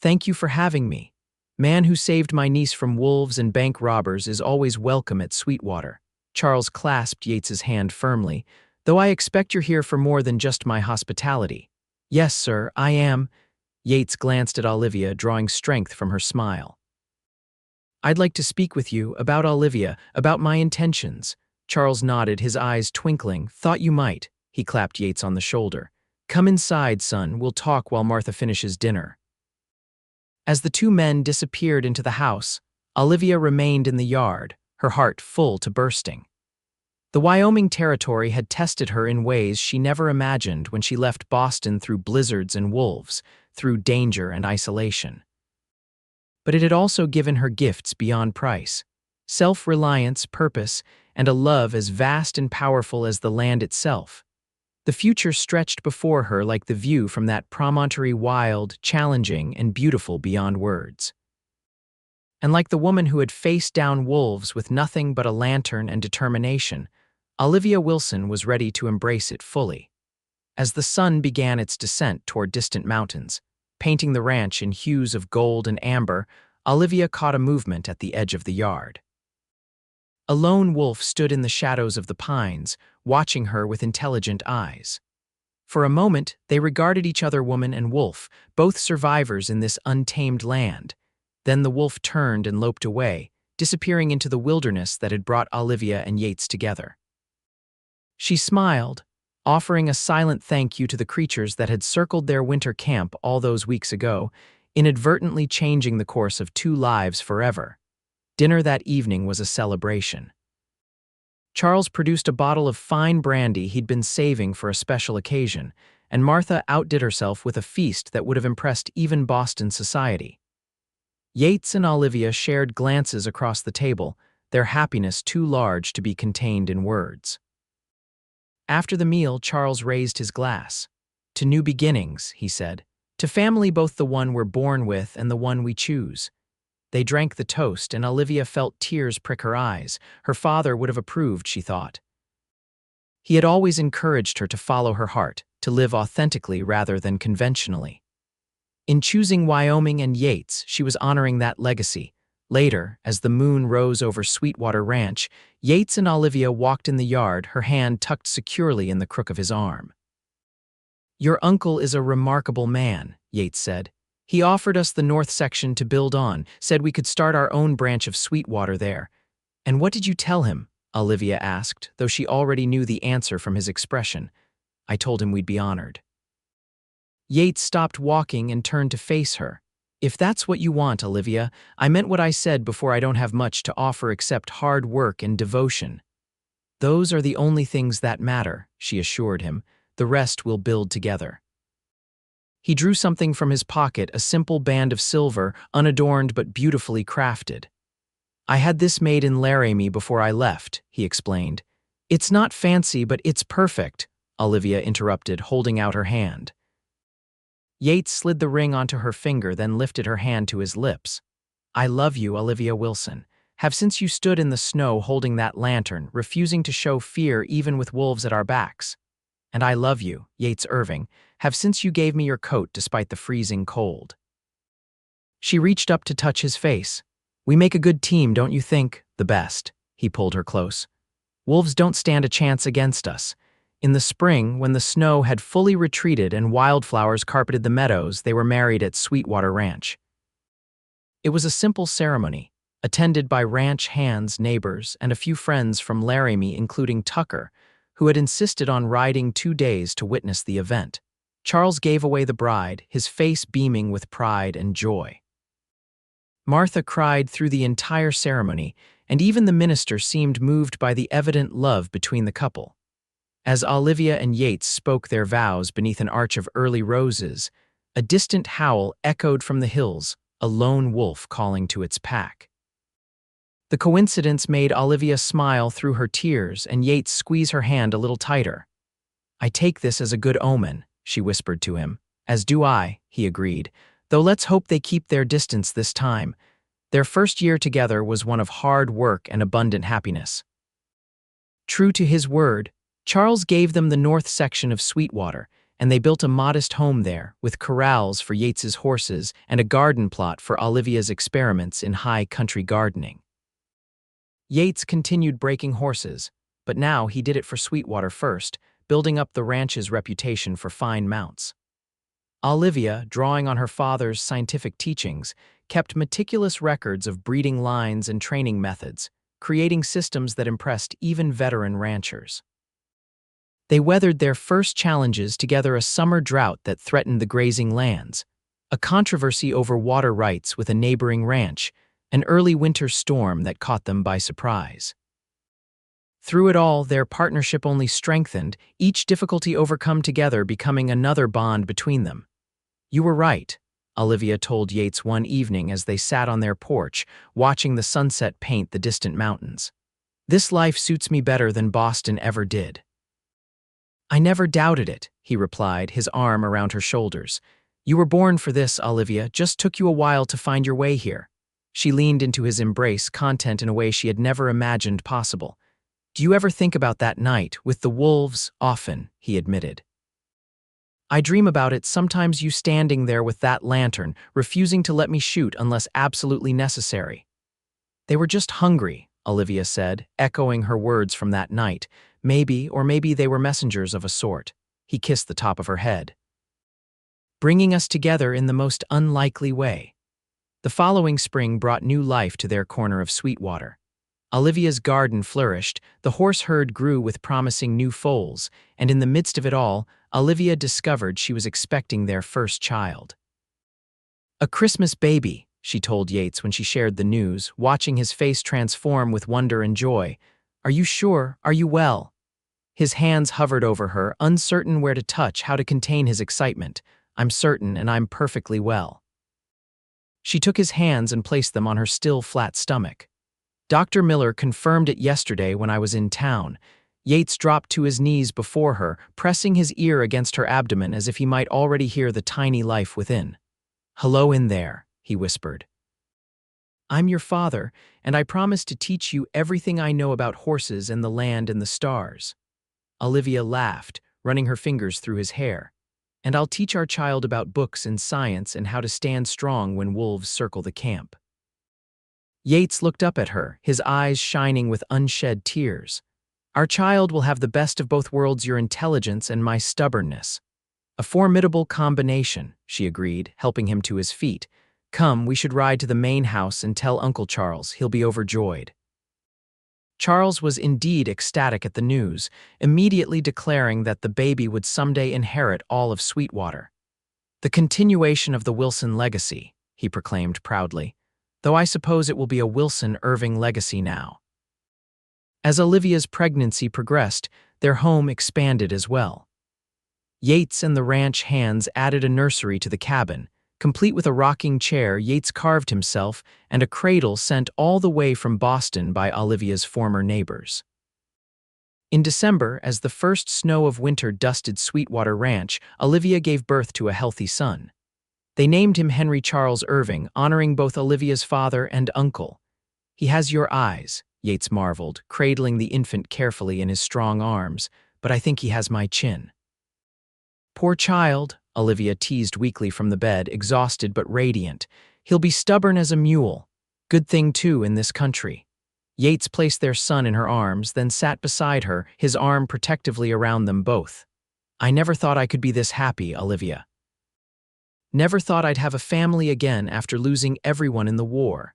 Thank you for having me. Man who saved my niece from wolves and bank robbers is always welcome at Sweetwater. Charles clasped Yates's hand firmly. Though I expect you're here for more than just my hospitality. Yes, sir, I am. Yates glanced at Olivia, drawing strength from her smile. I'd like to speak with you about Olivia, about my intentions. Charles nodded, his eyes twinkling. Thought you might. He clapped Yates on the shoulder. Come inside, son, we'll talk while Martha finishes dinner. As the two men disappeared into the house, Olivia remained in the yard, her heart full to bursting. The Wyoming territory had tested her in ways she never imagined when she left Boston through blizzards and wolves, through danger and isolation. But it had also given her gifts beyond price, self-reliance, purpose, and a love as vast and powerful as the land itself. The future stretched before her like the view from that promontory, wild, challenging, and beautiful beyond words. And like the woman who had faced down wolves with nothing but a lantern and determination, Olivia Wilson was ready to embrace it fully. As the sun began its descent toward distant mountains, painting the ranch in hues of gold and amber, Olivia caught a movement at the edge of the yard. A lone wolf stood in the shadows of the pines, watching her with intelligent eyes. For a moment, they regarded each other, woman and wolf, both survivors in this untamed land. Then the wolf turned and loped away, disappearing into the wilderness that had brought Olivia and Yates together. She smiled, offering a silent thank you to the creatures that had circled their winter camp all those weeks ago, inadvertently changing the course of two lives forever. Dinner that evening was a celebration. Charles produced a bottle of fine brandy he'd been saving for a special occasion, and Martha outdid herself with a feast that would have impressed even Boston society. Yates and Olivia shared glances across the table, their happiness too large to be contained in words. After the meal, Charles raised his glass. "To new beginnings," he said. "To family, both the one we're born with and the one we choose." They drank the toast, and Olivia felt tears prick her eyes. Her father would have approved, she thought. He had always encouraged her to follow her heart, to live authentically rather than conventionally. In choosing Wyoming and Yates, she was honoring that legacy. Later, as the moon rose over Sweetwater Ranch, Yates and Olivia walked in the yard, her hand tucked securely in the crook of his arm. "Your uncle is a remarkable man," Yates said. "He offered us the north section to build on, said we could start our own branch of Sweetwater there." "And what did you tell him?" Olivia asked, though she already knew the answer from his expression. "I told him we'd be honored." Yates stopped walking and turned to face her. "If that's what you want, Olivia, I meant what I said before. I don't have much to offer except hard work and devotion." "Those are the only things that matter," she assured him. "The rest we'll build together." He drew something from his pocket, a simple band of silver, unadorned but beautifully crafted. "I had this made in Laramie before I left," he explained. "It's not fancy, but it's perfect," Olivia interrupted, holding out her hand. Yates slid the ring onto her finger, then lifted her hand to his lips. "I love you, Olivia Wilson. Have since you stood in the snow holding that lantern, refusing to show fear even with wolves at our backs. And I love you, Yates Irving, have since you gave me your coat despite the freezing cold." She reached up to touch his face. "We make a good team, don't you think?" "The best." He pulled her close. "Wolves don't stand a chance against us." In the spring, when the snow had fully retreated and wildflowers carpeted the meadows, they were married at Sweetwater Ranch. It was a simple ceremony, attended by ranch hands, neighbors, and a few friends from Laramie, including Tucker, who had insisted on riding 2 days to witness the event. Charles gave away the bride, his face beaming with pride and joy. Martha cried through the entire ceremony, and even the minister seemed moved by the evident love between the couple. As Olivia and Yates spoke their vows beneath an arch of early roses, a distant howl echoed from the hills, a lone wolf calling to its pack. The coincidence made Olivia smile through her tears and Yates squeeze her hand a little tighter. "I take this as a good omen," she whispered to him. "As do I," he agreed, "though let's hope they keep their distance this time." Their first year together was one of hard work and abundant happiness. True to his word, Charles gave them the north section of Sweetwater, and they built a modest home there, with corrals for Yates's horses and a garden plot for Olivia's experiments in high country gardening. Yates continued breaking horses, but now he did it for Sweetwater first, building up the ranch's reputation for fine mounts. Olivia, drawing on her father's scientific teachings, kept meticulous records of breeding lines and training methods, creating systems that impressed even veteran ranchers. They weathered their first challenges together: a summer drought that threatened the grazing lands, a controversy over water rights with a neighboring ranch, an early winter storm that caught them by surprise. Through it all, their partnership only strengthened, each difficulty overcome together becoming another bond between them. "You were right," Olivia told Yates one evening as they sat on their porch, watching the sunset paint the distant mountains. "This life suits me better than Boston ever did." "I never doubted it," he replied, his arm around her shoulders. "You were born for this, Olivia, just took you a while to find your way here." She leaned into his embrace, content in a way she had never imagined possible. "Do you ever think about that night with the wolves?" "Often," he admitted. "I dream about it, sometimes you standing there with that lantern, refusing to let me shoot unless absolutely necessary." "They were just hungry," Olivia said, echoing her words from that night. Maybe they were messengers of a sort." He kissed the top of her head. "Bringing us together in the most unlikely way." The following spring brought new life to their corner of Sweetwater. Olivia's garden flourished, the horse herd grew with promising new foals, and in the midst of it all, Olivia discovered she was expecting their first child. "A Christmas baby," she told Yates when she shared the news, watching his face transform with wonder and joy. "Are you sure? Are you well?" His hands hovered over her, uncertain where to touch, how to contain his excitement. "I'm certain, and I'm perfectly well." She took his hands and placed them on her still flat stomach. Dr. Miller confirmed it yesterday when I was in town. Yates dropped to his knees before her, pressing his ear against her abdomen as if he might already hear the tiny life within. "Hello in there," he whispered. "I'm your father, and I promise to teach you everything I know about horses and the land and the stars." Olivia laughed, running her fingers through his hair. "And I'll teach our child about books and science and how to stand strong when wolves circle the camp." Yates looked up at her, his eyes shining with unshed tears. "Our child will have the best of both worlds, your intelligence and my stubbornness." "A formidable combination," she agreed, helping him to his feet. "Come, we should ride to the main house and tell Uncle Charles. He'll be overjoyed." Charles was indeed ecstatic at the news, immediately declaring that the baby would someday inherit all of Sweetwater. "The continuation of the Wilson legacy," he proclaimed proudly, "though I suppose it will be a Wilson Irving legacy now." As Olivia's pregnancy progressed, their home expanded as well. Yates and the ranch hands added a nursery to the cabin, complete with a rocking chair Yates carved himself and a cradle sent all the way from Boston by Olivia's former neighbors. In December, as the first snow of winter dusted Sweetwater Ranch, Olivia gave birth to a healthy son. They named him Henry Charles Irving, honoring both Olivia's father and uncle. "He has your eyes," Yates marveled, cradling the infant carefully in his strong arms, "but I think he has my chin." "Poor child," Olivia teased weakly from the bed, exhausted but radiant. "He'll be stubborn as a mule. Good thing, too, in this country." Yates placed their son in her arms, then sat beside her, his arm protectively around them both. "I never thought I could be this happy, Olivia. Never thought I'd have a family again after losing everyone in the war.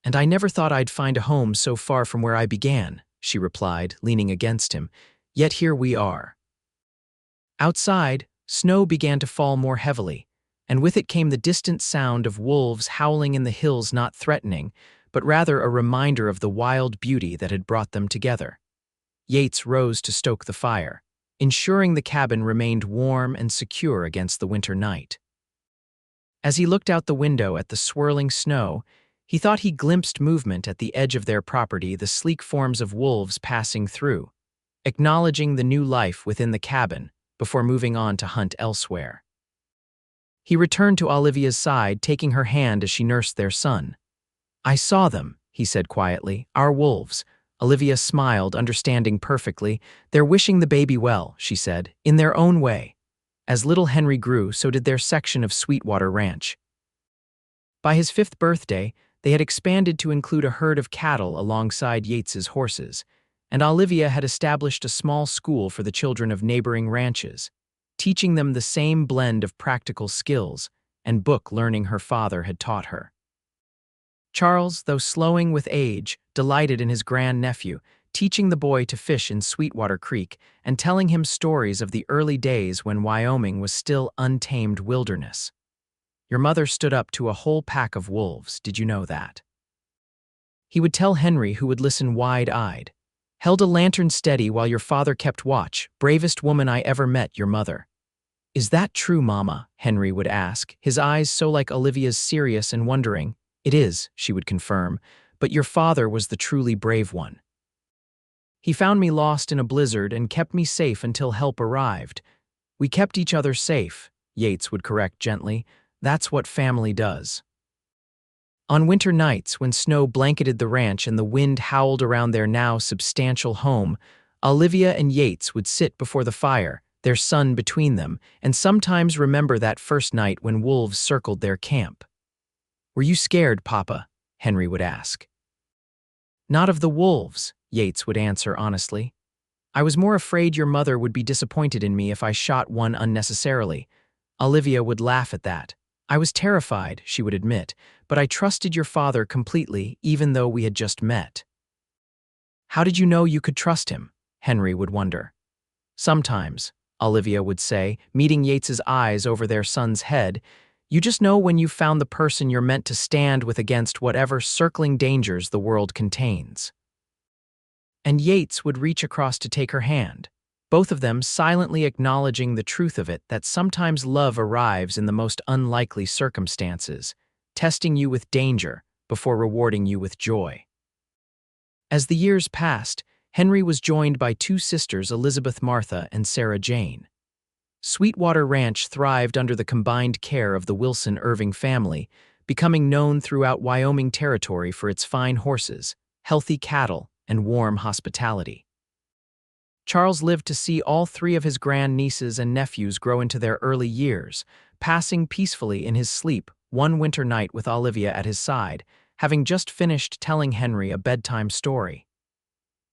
And I never thought I'd find a home so far from where I began," she replied, leaning against him. "Yet here we are." Outside, snow began to fall more heavily, and with it came the distant sound of wolves howling in the hills, not threatening, but rather a reminder of the wild beauty that had brought them together. Yates rose to stoke the fire, ensuring the cabin remained warm and secure against the winter night. As he looked out the window at the swirling snow, he thought he glimpsed movement at the edge of their property, the sleek forms of wolves passing through, acknowledging the new life within the cabin before moving on to hunt elsewhere. He returned to Olivia's side, taking her hand as she nursed their son. "I saw them," he said quietly, "our wolves." Olivia smiled, understanding perfectly. "They're wishing the baby well," she said, "in their own way." As little Henry grew, so did their section of Sweetwater Ranch. By his 5th birthday, they had expanded to include a herd of cattle alongside Yates's horses, and Olivia had established a small school for the children of neighboring ranches, teaching them the same blend of practical skills and book learning her father had taught her. Charles, though slowing with age, delighted in his grandnephew, teaching the boy to fish in Sweetwater Creek and telling him stories of the early days when Wyoming was still untamed wilderness. "Your mother stood up to a whole pack of wolves, did you know that?" He would tell Henry, who would listen wide-eyed. "Held a lantern steady while your father kept watch. Bravest woman I ever met, your mother." "Is that true, Mama?" Henry would ask, his eyes so like Olivia's, serious and wondering. "It is," she would confirm, "but your father was the truly brave one. He found me lost in a blizzard and kept me safe until help arrived." "We kept each other safe," Yates would correct gently. "That's what family does." On winter nights, when snow blanketed the ranch and the wind howled around their now substantial home, Olivia and Yates would sit before the fire, their son between them, and sometimes remember that first night when wolves circled their camp. "Were you scared, Papa?" Henry would ask. "Not of the wolves," Yates would answer honestly. "I was more afraid your mother would be disappointed in me if I shot one unnecessarily." Olivia would laugh at that. "I was terrified," she would admit, "but I trusted your father completely, even though we had just met." "How did you know you could trust him?" Henry would wonder. "Sometimes," Olivia would say, meeting Yates's eyes over their son's head, "you just know when you've found the person you're meant to stand with against whatever circling dangers the world contains." And Yates would reach across to take her hand, both of them silently acknowledging the truth of it, that sometimes love arrives in the most unlikely circumstances, testing you with danger before rewarding you with joy. As the years passed, Henry was joined by two sisters, Elizabeth Martha and Sarah Jane. Sweetwater Ranch thrived under the combined care of the Wilson Irving family, becoming known throughout Wyoming territory for its fine horses, healthy cattle, and warm hospitality. Charles lived to see all three of his grandnieces and nephews grow into their early years, passing peacefully in his sleep one winter night with Olivia at his side, having just finished telling Henry a bedtime story.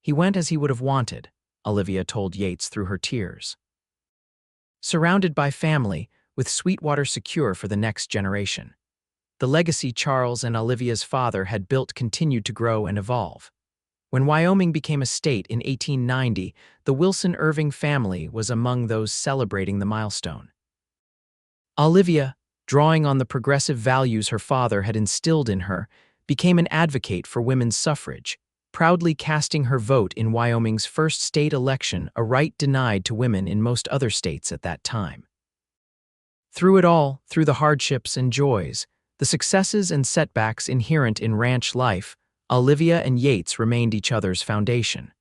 He went as he would have wanted, Olivia told Yates through her tears. Surrounded by family, with Sweetwater secure for the next generation. The legacy Charles and Olivia's father had built continued to grow and evolve. When Wyoming became a state in 1890, the Wilson Irving family was among those celebrating the milestone. Olivia, drawing on the progressive values her father had instilled in her, became an advocate for women's suffrage, proudly casting her vote in Wyoming's first state election, a right denied to women in most other states at that time. Through it all, through the hardships and joys, the successes and setbacks inherent in ranch life, Olivia and Yates remained each other's foundation.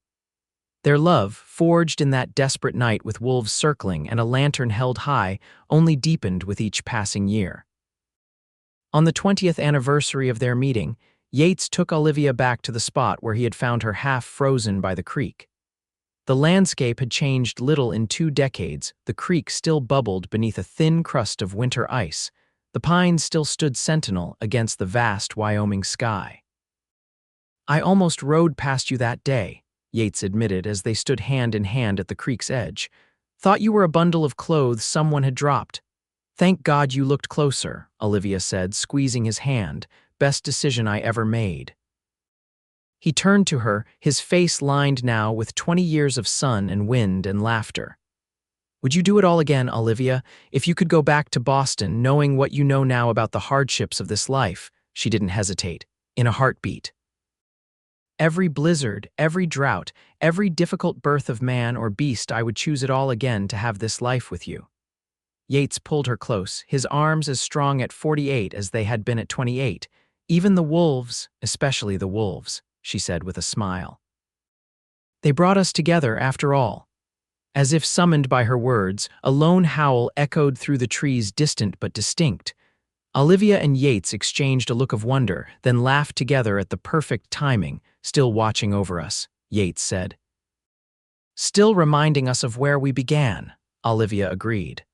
Their love, forged in that desperate night with wolves circling and a lantern held high, only deepened with each passing year. On the 20th anniversary of their meeting, Yates took Olivia back to the spot where he had found her half frozen by the creek. The landscape had changed little in 2 decades, the creek still bubbled beneath a thin crust of winter ice, the pines still stood sentinel against the vast Wyoming sky. "I almost rode past you that day," Yates admitted as they stood hand in hand at the creek's edge. "Thought you were a bundle of clothes someone had dropped." "Thank God you looked closer," Olivia said, squeezing his hand. "Best decision I ever made." He turned to her, his face lined now with 20 years of sun and wind and laughter. "Would you do it all again, Olivia, if you could go back to Boston, knowing what you know now about the hardships of this life?" She didn't hesitate. "In a heartbeat." "Every blizzard, every drought, every difficult birth of man or beast, I would choose it all again to have this life with you." Yates pulled her close, his arms as strong at 48 as they had been at 28. "Even the wolves, especially the wolves," she said with a smile. "They brought us together after all." As if summoned by her words, a lone howl echoed through the trees, distant but distinct. Olivia and Yates exchanged a look of wonder, then laughed together at the perfect timing. "Still watching over us," Yates said. "Still reminding us of where we began," Olivia agreed.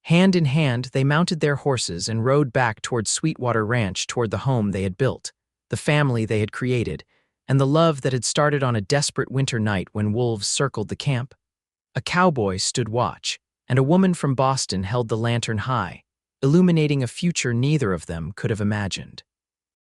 Hand in hand, they mounted their horses and rode back toward Sweetwater Ranch, toward the home they had built, the family they had created, and the love that had started on a desperate winter night when wolves circled the camp. A cowboy stood watch, and a woman from Boston held the lantern high, illuminating a future neither of them could have imagined.